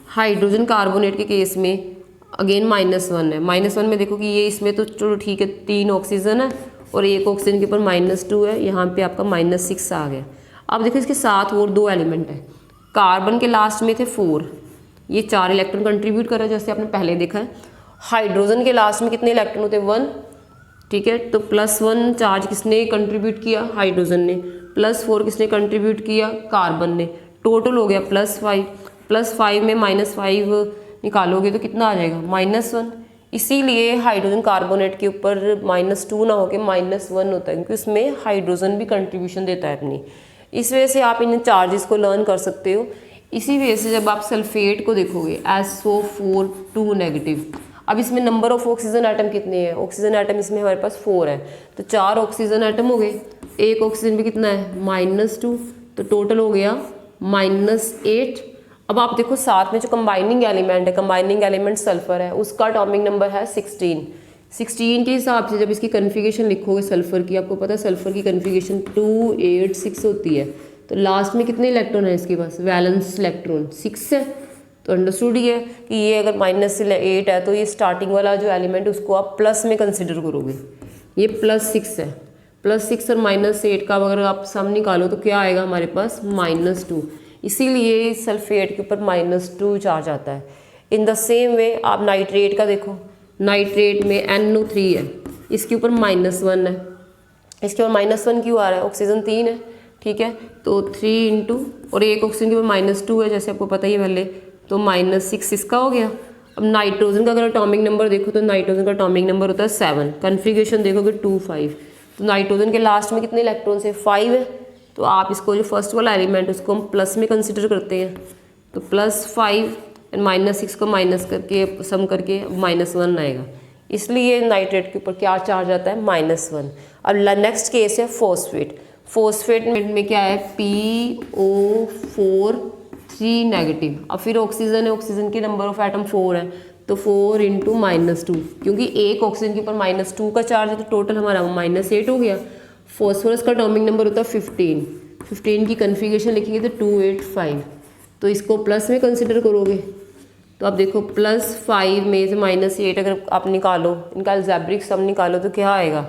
हाइड्रोजन कार्बोनेट के केस में अगेन -1 है। -1 में देखो कि ये इसमें तो चलो ठीक है, 3 ऑक्सीजन है और एक ऑक्सीजन के ऊपर -2 है, यहाँ पे आपका -6 आ गया। अब देखो इसके साथ और 2 एलिमेंट है। कार्बन के लास्ट में थे 4, ये 4 इलेक्ट्रॉन कंट्रीब्यूट कर रहा है, जैसे आपने पहले देखा है। हाइड्रोजन के लास्ट में कितने इलेक्ट्रॉन होते हैं, 1। ठीक है, तो +1 चार्ज किसने कंट्रीब्यूट किया, हाइड्रोजन ने। +4 किसने कंट्रीब्यूट किया, कार्बन ने। टोटल हो गया +5। +5 में -5 निकालोगे तो कितना आ जाएगा, -1। इसीलिए हाइड्रोजन कार्बोनेट के ऊपर -2 ना होकर -1 होता है, क्योंकि उसमें हाइड्रोजन भी कंट्रीब्यूशन देता है अपनी। इस वजह से आप इन चार्जेस को लर्न कर सकते हो। इसी वजह से जब आप सल्फेट को देखोगे, SO4 2 नेगेटिव। अब इसमें नंबर ऑफ ऑक्सीजन एटम कितने हैं, ऑक्सीजन एटम इसमें हमारे पास 4 है, तो 4 ऑक्सीजन एटम हो गए। एक ऑक्सीजन भी कितना है, -2, तो टोटल हो गया -8। अब आप देखो साथ में जो कंबाइनिंग एलिमेंट है, कंबाइनिंग एलिमेंट सल्फर है, उसका एटॉमिक नंबर है 16। 16 के हिसाब से जब इसकी कन्फिगरेशन लिखोगे सल्फर की, आपको पता है सल्फर की कन्फिगरेशन 2 8 6 होती है। तो लास्ट में कितने इलेक्ट्रॉन है इसके पास, वैलेंस इलेक्ट्रॉन 6 है। तो अंडरस्टूड ही है कि ये अगर -8 है तो ये स्टार्टिंग वाला जो एलिमेंट है उसको आप प्लस में कंसिडर करोगे। ये +6 है, +6 और -8 का अगर आप सम निकालो तो क्या आएगा हमारे पास, -2। इसीलिए सल्फेट के ऊपर -2 चार्ज आता है। इन द सेम वे आप नाइट्रेट का देखो, नाइट्रेट में NO3 है, इसके ऊपर -1 है। इसके ऊपर -1 क्यों आ रहा है, ऑक्सीजन 3 है। ठीक है, तो 3 इंटू, और एक ऑक्सीजन के ऊपर -2 है, जैसे आपको पता ही है पहले, तो -6 इसका हो गया। अब नाइट्रोजन का अगर एटॉमिक नंबर देखो तो नाइट्रोजन का एटॉमिक नंबर होता है 7। कन्फिगरेशन देखोगे 2 5। तो नाइट्रोजन के लास्ट में कितने इलेक्ट्रॉन्स है, 5 है। तो आप इसको जो फर्स्ट वाला एलिमेंट उसको हम प्लस में कंसिडर करते हैं, तो +5 एंड -6 को माइनस करके सम करके -1 आएगा। इसलिए नाइट्रेट के ऊपर क्या चार्ज आता है, -1। अब नेक्स्ट केस है फॉस्फेट। फॉस्फेट में क्या है, PO4 3 नेगेटिव। अब फिर ऑक्सीजन है, ऑक्सीजन की नंबर ऑफ एटम 4 है, तो 4 इंटू -2, क्योंकि एक ऑक्सीजन के ऊपर -2 का चार्ज है तो टोटल हमारा -8 हो गया। फॉस्फोरस का एटॉमिक नंबर होता है 15। 15 की कन्फिगरेशन लिखेंगे तो 285, तो इसको प्लस में कंसिडर करोगे तो आप देखो +5 में से -8 अगर आप निकालो, इनका अलजेब्रिक सम निकालो तो क्या आएगा,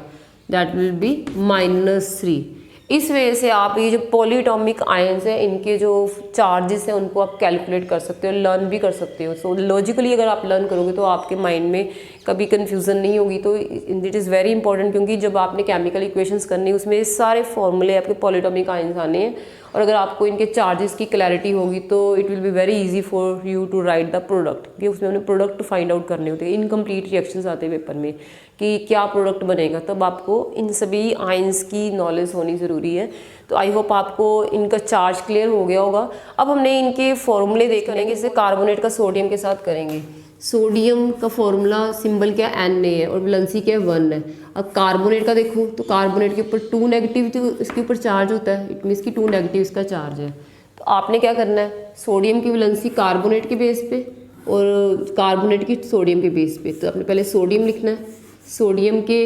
दैट विल बी -3। इस वजह से आप ये जो पॉलीटॉमिक आयंस हैं इनके जो चार्जेस हैं उनको आप कैलकुलेट कर सकते हो, लर्न भी कर सकते हो। सो लॉजिकली अगर आप लर्न करोगे तो आपके माइंड में कभी कन्फ्यूज़न नहीं होगी। तो इट इज़ वेरी इंपॉर्टेंट, क्योंकि जब आपने केमिकल इक्वेशंस करनी है उसमें सारे फॉर्मूले आपके पॉलीटॉमिक आयंस आने हैं और अगर आपको इनके चार्जेस की क्लैरिटी होगी तो it will be very easy for you to write the product, क्योंकि उसमें हमने प्रोडक्ट फाइंड आउट करने होते हैं। इनकम्प्लीट रिएक्शंस आते हैं पेपर में कि क्या प्रोडक्ट बनेगा, तब आपको इन सभी आयंस की नॉलेज होनी ज़रूरी है। तो आई होप आपको इनका चार्ज क्लियर हो गया होगा। अब हमने इनके फॉर्मूले देख लेंगे, जैसे कार्बोनेट का सोडियम के साथ करेंगे। सोडियम का फॉर्मूला सिंबल क्या Na है और वैलेंसी क्या 1 है। अब कार्बोनेट का देखो तो कार्बोनेट के ऊपर 2 नेगेटिव तो इसके ऊपर चार्ज होता है, इट मीन्स कि 2 नेगेटिव इसका चार्ज है। तो आपने क्या करना है, सोडियम की वैलेंसी कार्बोनेट के बेस पे और कार्बोनेट की सोडियम के बेस पे। तो आपने पहले सोडियम लिखना है, सोडियम के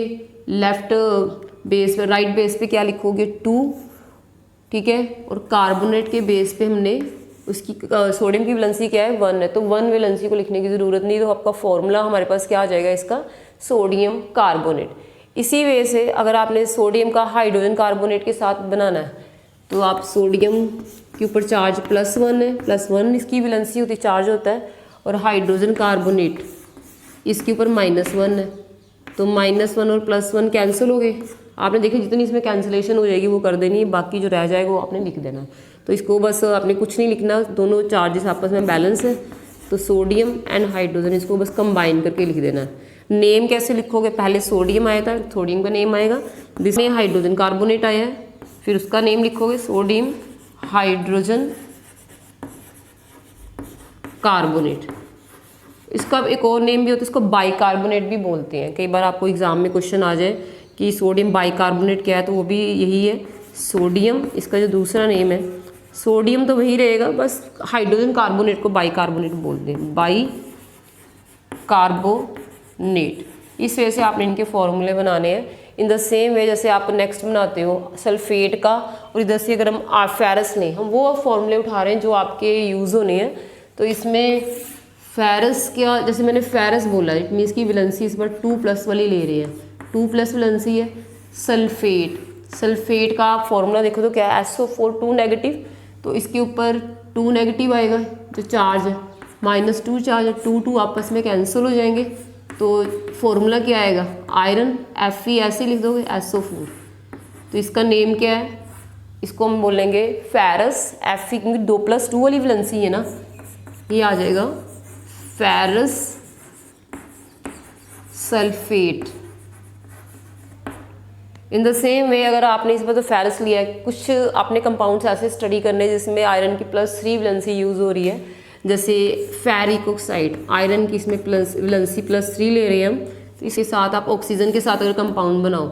लेफ्ट बेस पे राइट बेस पे क्या लिखोगे 2, ठीक है, और कार्बोनेट के बेस पे हमने उसकी सोडियम की वैलेंसी क्या है 1 है, तो 1 वैलेंसी को लिखने की ज़रूरत नहीं। तो आपका फॉर्मूला हमारे पास क्या आ जाएगा इसका, सोडियम कार्बोनेट। इसी वजह से अगर आपने सोडियम का हाइड्रोजन कार्बोनेट के साथ बनाना है तो आप सोडियम के ऊपर चार्ज +1 है, +1 इसकी वैलेंसी होती चार्ज होता है, और हाइड्रोजन कार्बोनेट इसके ऊपर -1 है। तो -1 और +1 कैंसिल हो गए। आपने देखिए जितनी इसमें कैंसिलेशन हो जाएगी वो कर देनी है, बाकी जो रह जाएगा वो आपने लिख देना है। तो इसको बस आपने कुछ नहीं लिखना, दोनों चार्जेस आपस में बैलेंस है, तो सोडियम एंड हाइड्रोजन इसको बस कंबाइन करके लिख देना है। नेम कैसे लिखोगे, पहले सोडियम आया था, सोडियम का नेम आएगा, जिसमें हाइड्रोजन कार्बोनेट आया है, फिर उसका नेम लिखोगे सोडियम हाइड्रोजन कार्बोनेट। इसका एक और नेम भी होता है, इसको बाइकार्बोनेट भी बोलते हैं। कई बार आपको एग्जाम में क्वेश्चन आ जाए कि सोडियम बाइकार्बोनेट क्या है, तो वो भी यही है सोडियम। इसका जो दूसरा नेम है सोडियम तो वही रहेगा, बस हाइड्रोजन कार्बोनेट को बाइकार्बोनेट बोलते हैं, बाई कार्बोनेट। इस वजह से आपने इनके फॉर्मूले बनाने हैं। इन द सेम वे जैसे आप नेक्स्ट बनाते हो सल्फेट का, और इधर से अगर हम फेरस लें, हम वो फॉर्मूले उठा रहे हैं जो आपके यूज़ होने हैं। तो इसमें फेरस क्या, जैसे मैंने फेरस बोला, इट मीन्स की वैलेंसी इस बार 2+ वाली ले रहे हैं, 2+ वैलेंसी है। सल्फेट, सल्फेट का फॉर्मूला देखो तो क्या है, SO4 2 नेगेटिव, तो इसके ऊपर 2 नेगेटिव आएगा जो चार्ज है, -2 चार्ज है, 2 आपस में कैंसिल हो जाएंगे। तो फॉर्मूला क्या आएगा, आयरन Fe ऐसे लिख दोगे SO4। तो इसका नेम क्या है, इसको हम बोलेंगे फेरस Fe, क्योंकि 2+2 वाली वैलेंसी है ना, ये आ जाएगा ferrous sulphate. In the same way अगर आपने इस पर तो फेरस लिया है, कुछ आपने कंपाउंड्स ऐसे स्टडी करने जिसमें आयरन की +3 वैलेंसी यूज़ हो रही है, जैसे फेरिक ऑक्साइड, आयरन की इसमें वैलेंसी +3 ले रहे हैं हम। तो इसके साथ आप ऑक्सीजन के साथ अगर कंपाउंड बनाओ,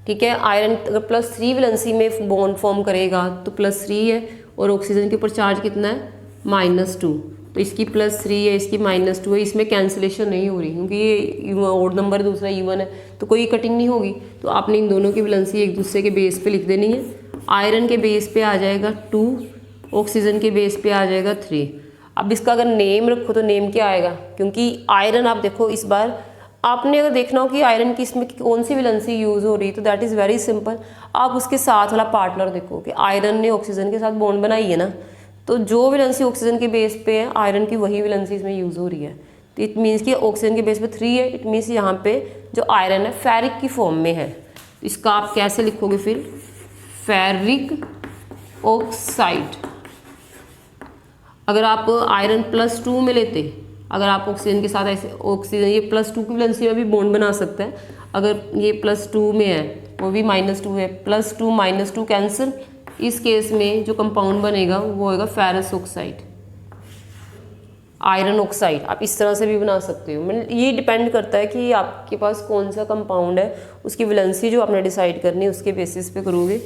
ठीक है, आयरन अगर +3 वैलेंसी में बॉन्ड फॉर्म करेगा तो +3 है, और ऑक्सीजन के ऊपर चार्ज कितना है -2, तो इसकी +3 है, इसकी -2 है, इसमें कैंसिलेशन नहीं हो रही क्योंकि ये ओड नंबर दूसरा इवन है, तो कोई कटिंग नहीं होगी। तो आपने इन दोनों की वैलेंसी एक दूसरे के बेस पे लिख देनी है। आयरन के बेस पे आ जाएगा 2, ऑक्सीजन के बेस पे आ जाएगा 3। अब इसका अगर नेम रखो तो नेम क्या आएगा, क्योंकि आयरन आप देखो इस बार आपने अगर देखना हो कि आयरन की इसमें कौन सी वैलेंसी यूज़ हो रही है, तो दैट इज़ वेरी सिंपल। आप उसके साथ वाला पार्टनर देखो कि आयरन ने ऑक्सीजन के साथ बॉन्ड बनाई है ना, तो जो वैलेंसी ऑक्सीजन के बेस पे है आयरन की वही वैलेंसी इसमें यूज़ हो रही है। तो इट मीन्स कि ऑक्सीजन के बेस पे 3 है, इट मीन्स यहाँ पे जो आयरन है फेरिक की फॉर्म में है। तो इसका आप कैसे लिखोगे फिर, फेरिक ऑक्साइड। अगर आप आयरन +2 में लेते, अगर आप ऑक्सीजन के साथ ऐसे ऑक्सीजन ये +2 की वैलेंसी में भी बॉन्ड बना सकता है, अगर ये +2 में है वो भी -2 है, +2 -2 कैंसिल, इस केस में जो कंपाउंड बनेगा वो होगा फेरस ऑक्साइड, आयरन ऑक्साइड। आप इस तरह से भी बना सकते हो, मतलब ये डिपेंड करता है कि आपके पास कौन सा कंपाउंड है, उसकी वैलेंसी जो आपने डिसाइड करनी है उसके बेसिस पे करोगे।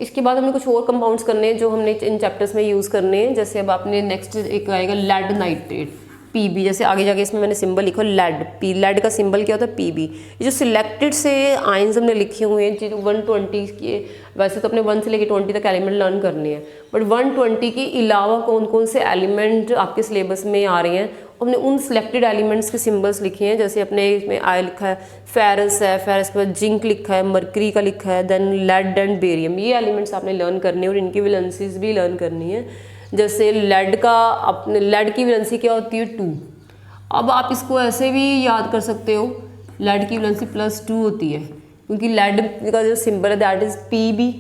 इसके बाद हमने कुछ और कंपाउंड्स करने हैं जो हमने इन चैप्टर्स में यूज़ करने हैं। जैसे अब आपने नेक्स्ट एक आएगा लेड नाइट्रेट, Pb, जैसे आगे जाके इसमें मैंने सिंबल लिखा लेड, लेड का सिंबल क्या होता है Pb। ये जो सिलेक्टेड से आयंस हमने लिखे हुए हैं जो 120 के, वैसे तो अपने 1 से लेकर 20 तक एलिमेंट लर्न करने हैं, बट 120 के अलावा कौन कौन से एलिमेंट आपके सिलेबस में आ रहे हैं, हमने उन सिलेक्टेड एलिमेंट्स के सिंबल्स लिखे हैं। जैसे अपने इसमें आय लिखा है, फेरस है, फेरस के बाद जिंक लिखा है, मरकरी का लिखा है, देन लेड एंड बेरियम। ये एलिमेंट्स आपने लर्न करने और इनकी वैलेंसीज भी लर्न करनी है। जैसे लेड का, अपने लेड की वैलेंसी क्या होती है 2। अब आप इसको ऐसे भी याद कर सकते हो, लेड की वैलेंसी +2 होती है, क्योंकि लेड का जो सिंबल है दैट इज़ Pb,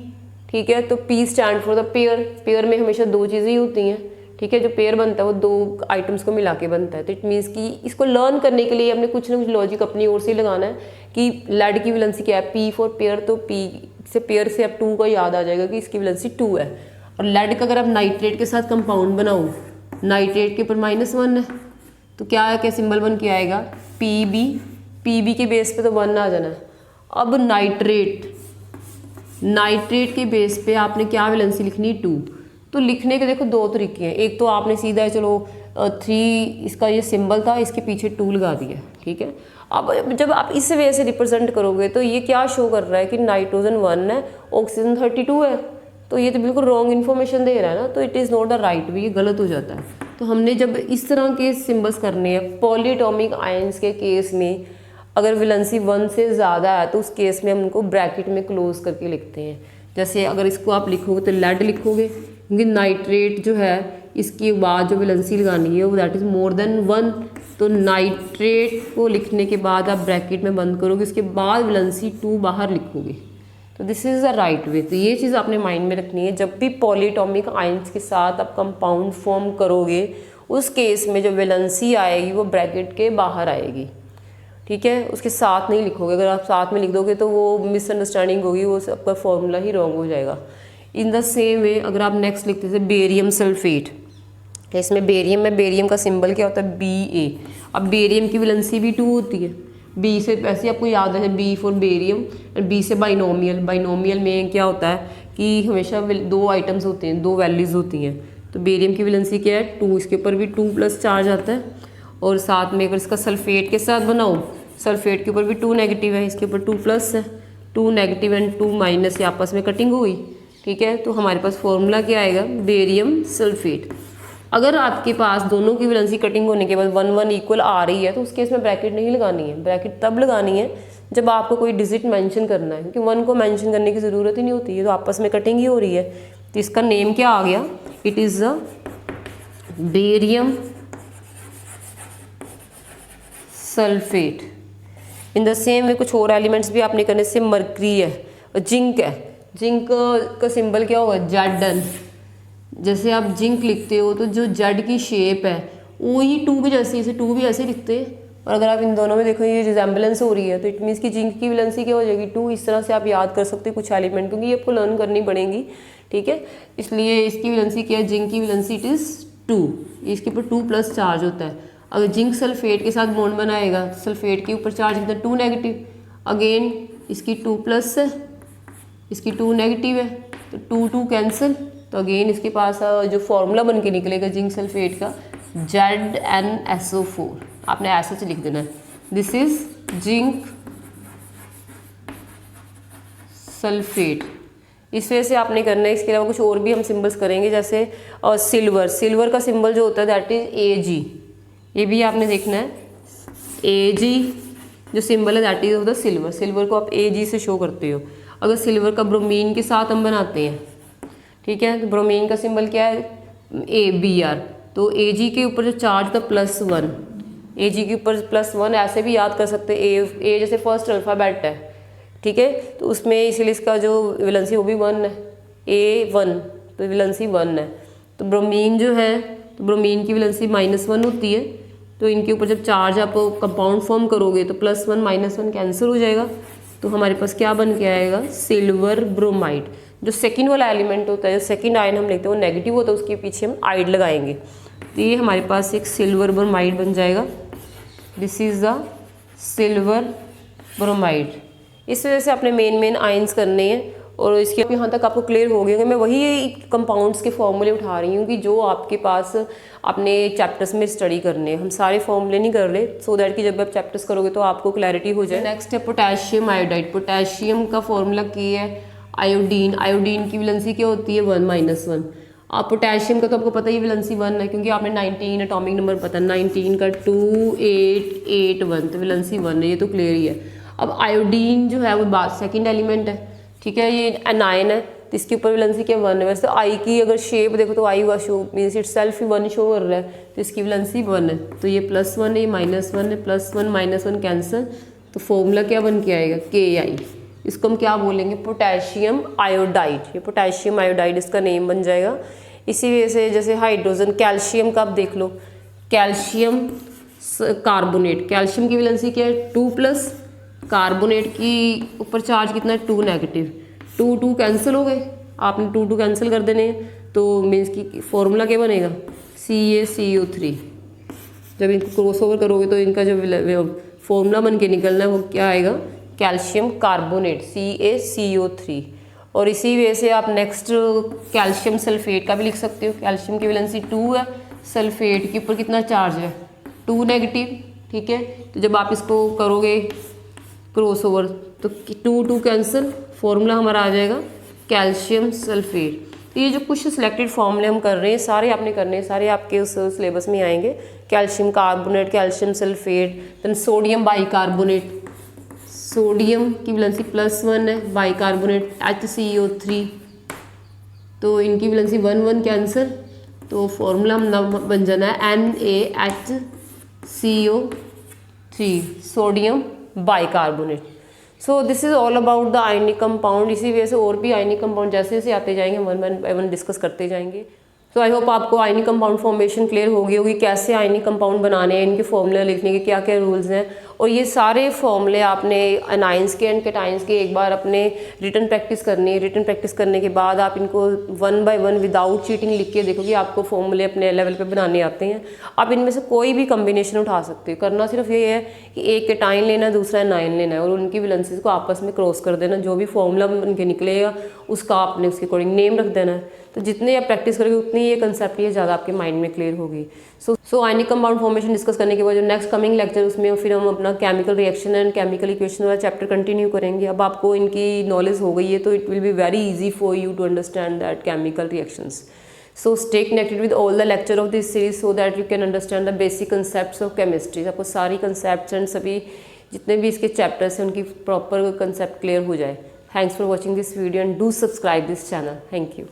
ठीक है। तो P stand for the pair, pair में हमेशा दो चीज़ें ही होती हैं, ठीक है। जो पेयर बनता है वो दो आइटम्स को मिला के बनता है। तो इट मीन्स कि इसको लर्न करने के लिए हमने कुछ ना कुछ लॉजिक अपनी ओर से लगाना है कि लेड की वैलेंसी क्या है, P फॉर पेयर, तो P से पेयर से अब 2 का याद आ जाएगा कि इसकी वैलेंसी 2 है। और लेड का अगर आप नाइट्रेट के साथ कंपाउंड बनाओ, नाइट्रेट के ऊपर -1 है, तो क्या है, क्या सिंबल बन के आएगा, PB के बेस पे तो 1 आ जाना है। अब नाइट्रेट के बेस पे आपने क्या वैलेंसी लिखनी, 2। तो लिखने के देखो दो तरीके हैं, एक तो आपने सीधा चलो 3 इसका ये सिंबल था, इसके पीछे 2 लगा दिया, ठीक है। अब जब आप इस वे से रिप्रेजेंट करोगे तो ये क्या शो कर रहा है कि नाइट्रोजन 1 है, ऑक्सीजन 32 है, तो ये तो बिल्कुल रॉन्ग इन्फॉर्मेशन दे रहा है ना, तो it is not the right way, ये गलत हो जाता है। तो हमने जब इस तरह के सिंबल्स करने हैं पॉलीएटॉमिक आयंस के केस में, अगर वैलेंसी 1 से ज़्यादा है तो उस केस में हम उनको ब्रैकेट में क्लोज करके लिखते हैं। जैसे अगर इसको आप लिखोगे तो लेड लिखोगे, क्योंकि नाइट्रेट जो है इसके बाद जो वैलेंसी लगानी है वो दैट इज़ मोर देन 1, तो नाइट्रेट को लिखने के बाद आप ब्रैकेट में बंद करोगे, उसके बाद वैलेंसी 2 बाहर लिखोगे। तो this is the right way. तो ये चीज़ आपने माइंड में रखनी है, जब भी पॉलीएटॉमिक आयंस के साथ आप कंपाउंड फॉर्म करोगे उस केस में जो वैलेंसी आएगी वो ब्रैकेट के बाहर आएगी, ठीक है, उसके साथ नहीं लिखोगे। अगर आप साथ में लिख दोगे तो वो मिसअंडरस्टैंडिंग होगी, वो आपका फॉर्मूला ही रॉन्ग हो जाएगा। इन द सेम वे अगर आप नेक्स्ट लिखते थे बेरियम सल्फेट, इसमें बेरियम में, बेरियम का सिंबल क्या होता है, Ba। अब बेरियम की वैलेंसी भी 2 होती है, बी से वैसे आपको याद है बी फॉर बेरियम, और बी से बाइनोमियल। बाइनोमियल में क्या होता है कि हमेशा 2 आइटम्स होते हैं, 2 वैल्यूज़ होती हैं। तो बेरियम की वैलेंसी क्या है, 2, इसके ऊपर भी 2 प्लस चार्ज आता है। और साथ में अगर इसका सल्फेट के साथ बनाओ, सल्फेट के ऊपर भी 2 नेगेटिव है, इसके ऊपर 2 प्लस है, 2 नेगेटिव एंड 2 माइनस, ये आपस में कटिंग हो गई, ठीक है। तो हमारे पास फॉर्मूला क्या आएगा, बेरियम सल्फेट। अगर आपके पास दोनों की वैलेंसी कटिंग होने के बाद 1 इक्वल आ रही है तो उस केस में ब्रैकेट नहीं लगानी है। ब्रैकेट तब लगानी है जब आपको कोई डिजिट मेंशन करना है, क्योंकि 1 को मेंशन करने की ज़रूरत ही नहीं होती है, तो आपस में कटिंग ही हो रही है। तो इसका नेम क्या आ गया, it is a barium sulphate. In the same way कुछ और एलिमेंट्स भी आपने करने से, मरकरी है, जिंक है, जिंक का सिंबल क्या होगा, Zn। जैसे आप जिंक लिखते हो तो जो जेड की शेप है वही 2 की जैसी, इसे 2 भी ऐसे लिखते हैं। और अगर आप इन दोनों में देखो ये रिजेंबलेंस हो रही है तो इट मीन्स कि जिंक की वैलेंसी क्या हो जाएगी, 2। इस तरह से आप याद कर सकते हो कुछ एलिमेंट, क्योंकि ये आपको लर्न करनी पड़ेगी, ठीक है। इसलिए इसकी वैलेंसी क्या है, जिंक की वैलेंसी इट इज़ 2, इसके ऊपर 2 प्लस चार्ज होता है। अगर जिंक सल्फेट के साथ बॉन्ड बनाएगा, सल्फेट के ऊपर चार्ज कितना, 2 नेगेटिव, अगेन इसकी 2 प्लस है, इसकी 2 नेगेटिव है, तो 2 2 कैंसिल, तो अगेन इसके पास जो फॉर्मूला बन के निकलेगा जिंक सल्फेट का, ZnSO4, आपने ऐसे से लिख देना है, दिस इज जिंक सल्फेट। इस वजह से आपने करना है। इसके अलावा कुछ और भी हम सिंबल्स करेंगे, जैसे सिल्वर का सिंबल जो होता है दैट इज Ag, ये भी आपने देखना है। Ag जो सिंबल है that is of the silver, silver को आप Ag से शो करते हो। अगर सिल्वर का ब्रोमीन के साथ हम बनाते हैं, ठीक है, तो ब्रोमीन का सिंबल क्या है, Br। तो Ag के ऊपर जो चार्ज था +1, Ag के ऊपर +1, ऐसे भी याद कर सकते हैं, A जैसे फर्स्ट अल्फ़ाबेट है, ठीक है, तो उसमें इसीलिए इसका जो वैलेंसी वो भी 1 है, A1, तो वैलेंसी 1 है। तो ब्रोमीन जो है, तो ब्रोमीन की वैलेंसी -1 होती है, तो इनके ऊपर जब चार्ज आप कंपाउंड फॉर्म करोगे तो +1 -1 कैंसिल हो जाएगा, तो हमारे पास क्या बन के आएगा, सिल्वर ब्रोमाइड। जो सेकंड वाला एलिमेंट होता है, जो सेकंड आयन हम लेते हैं वो नेगेटिव होता है, उसके पीछे हम आइड लगाएंगे, तो ये हमारे पास एक सिल्वर ब्रोमाइड बन जाएगा, this is the silver bromide. इस वजह से आपने मेन आयंस करने हैं, और इसके यहाँ तक आपको क्लियर हो गया। मैं वही कंपाउंड्स के फॉर्मूले उठा रही हूँ कि जो आपके पास अपने चैप्टर्स में स्टडी करने हैं, हम सारे फॉर्मूले नहीं कर रहे, सो दैट कि जब आप चैप्टर्स करोगे तो आपको क्लैरिटी हो जाए। नेक्स्ट है पोटेशियम आयोडाइड। पोटेशियम का फॉर्मूला क्या है, आयोडीन। आयोडीन की वैलेंसी क्या होती है, 1 -1। आप पोटेशियम का तो आपको पता ही वैलेंसी 1 है, क्योंकि आपने 19 एटॉमिक नंबर पता है, 19 का 2 8 8 1, तो वैलेंसी 1 है, ये तो क्लियर ही है। अब आयोडीन जो है वो बात सेकंड एलिमेंट है, ठीक है, ये एनायन है, तो इसके ऊपर वैलेंसी क्या 1 है। वैसे आई की अगर शेप देखो तो आई का show means it self he 1 show कर रहा है, तो इसकी वैलेंसी 1 है, तो ये +1 है, ये -1 है, +1 -1 कैंसिल, तो फॉर्मूला क्या बन के आएगा, Ki। इसको हम क्या बोलेंगे, पोटेशियम आयोडाइड। ये पोटेशियम आयोडाइड इसका नेम बन जाएगा। इसी वजह से जैसे हाइड्रोजन, कैल्शियम का आप देख लो, कैल्शियम कार्बोनेट, कैल्शियम की वैलेंसी क्या है 2+, कार्बोनेट की ऊपर चार्ज कितना है 2 नेगेटिव, 2 कैंसिल हो गए, आपने 2 कैंसिल कर देने हैं, तो मीन्स की फॉर्मूला क्या बनेगा CaCO3। जब इनको क्रॉस ओवर करोगे तो इनका जो फॉर्मूला बन के निकलना है वो क्या आएगा, कैल्शियम कार्बोनेट CaCO3। और इसी वजह से आप नेक्स्ट कैल्शियम सल्फेट का भी लिख सकते हो। कैल्शियम की वैलेंसी 2 है, सल्फेट के ऊपर कितना चार्ज है 2 नेगेटिव, ठीक है। तो जब आप इसको करोगे क्रॉस ओवर तो 2 कैंसिल, फॉर्मूला हमारा आ जाएगा कैल्शियम सल्फेट। तो ये जो कुछ सिलेक्टेड फॉर्मूले हम कर रहे हैं सारे आपने करने हैं, सारे आपके उस सिलेबस में आएंगे। Calcium carbonate, calcium sulphate, then sodium bicarbonate, sodium की वैलेंसी +1 है, बाइकार्बोनेट HCO3, तो इनकी वैलेंसी 1 कैंसर, तो फॉर्मूला हम बन जाना है NaHCO3, sodium bicarbonate. So this is all about the ionic compound. इसी वजह से और भी आयनिक कंपाउंड जैसे जैसे आते जाएंगे हम 1 बाय 1 डिस्कस करते जाएंगे। सो आई होप आपको आयनिक कंपाउंड फॉर्मेशन क्लियर होगी कैसे आयनिक कंपाउंड बनाने हैं, इनके फॉर्मूले लिखने के क्या क्या रूल्स हैं, और ये सारे फॉर्मूले आपने अनाइंस के एंड कैटाइंस के एक बार अपने रिटन प्रैक्टिस करनी है। रिटन प्रैक्टिस करने के बाद आप इनको 1 बाय 1 विदाउट चीटिंग लिख के देखो कि आपको फॉर्मूले अपने लेवल पे बनाने आते हैं। आप इनमें से कोई भी कम्बिनेशन उठा सकते हो। करना सिर्फ ये है कि एक कैटाइन लेना है, दूसरा एनाइन लेना है, और उनकी वैलेंसीज को आपस में क्रॉस कर देना। जो भी फॉर्मूला उनके निकलेगा उसका आपने उसके अकॉर्डिंग नेम रख देना है। तो जितने आप प्रैक्टिस करोगे उतनी ये कंसेप्ट ये ज़्यादा आपके माइंड में क्लियर होगी। सो आयनिक कंपाउंड फॉर्मेशन डिस्कस करने के बाद जो नेक्स्ट कमिंग लेक्चर उसमें फिर हम अपना chemical reaction and chemical equation वाला चैप्टर कंटिन्यू करेंगे। अब आपको इनकी नॉलेज हो गई है तो it will be very easy for you to understand that chemical reactions. So stay connected with all the lecture of this series so that you can understand the basic concepts of chemistry। आपको सारी concepts and सभी जितने भी इसके chapters हैं उनकी proper concept clear हो जाए। Thanks for watching this video and do subscribe this channel. Thank you.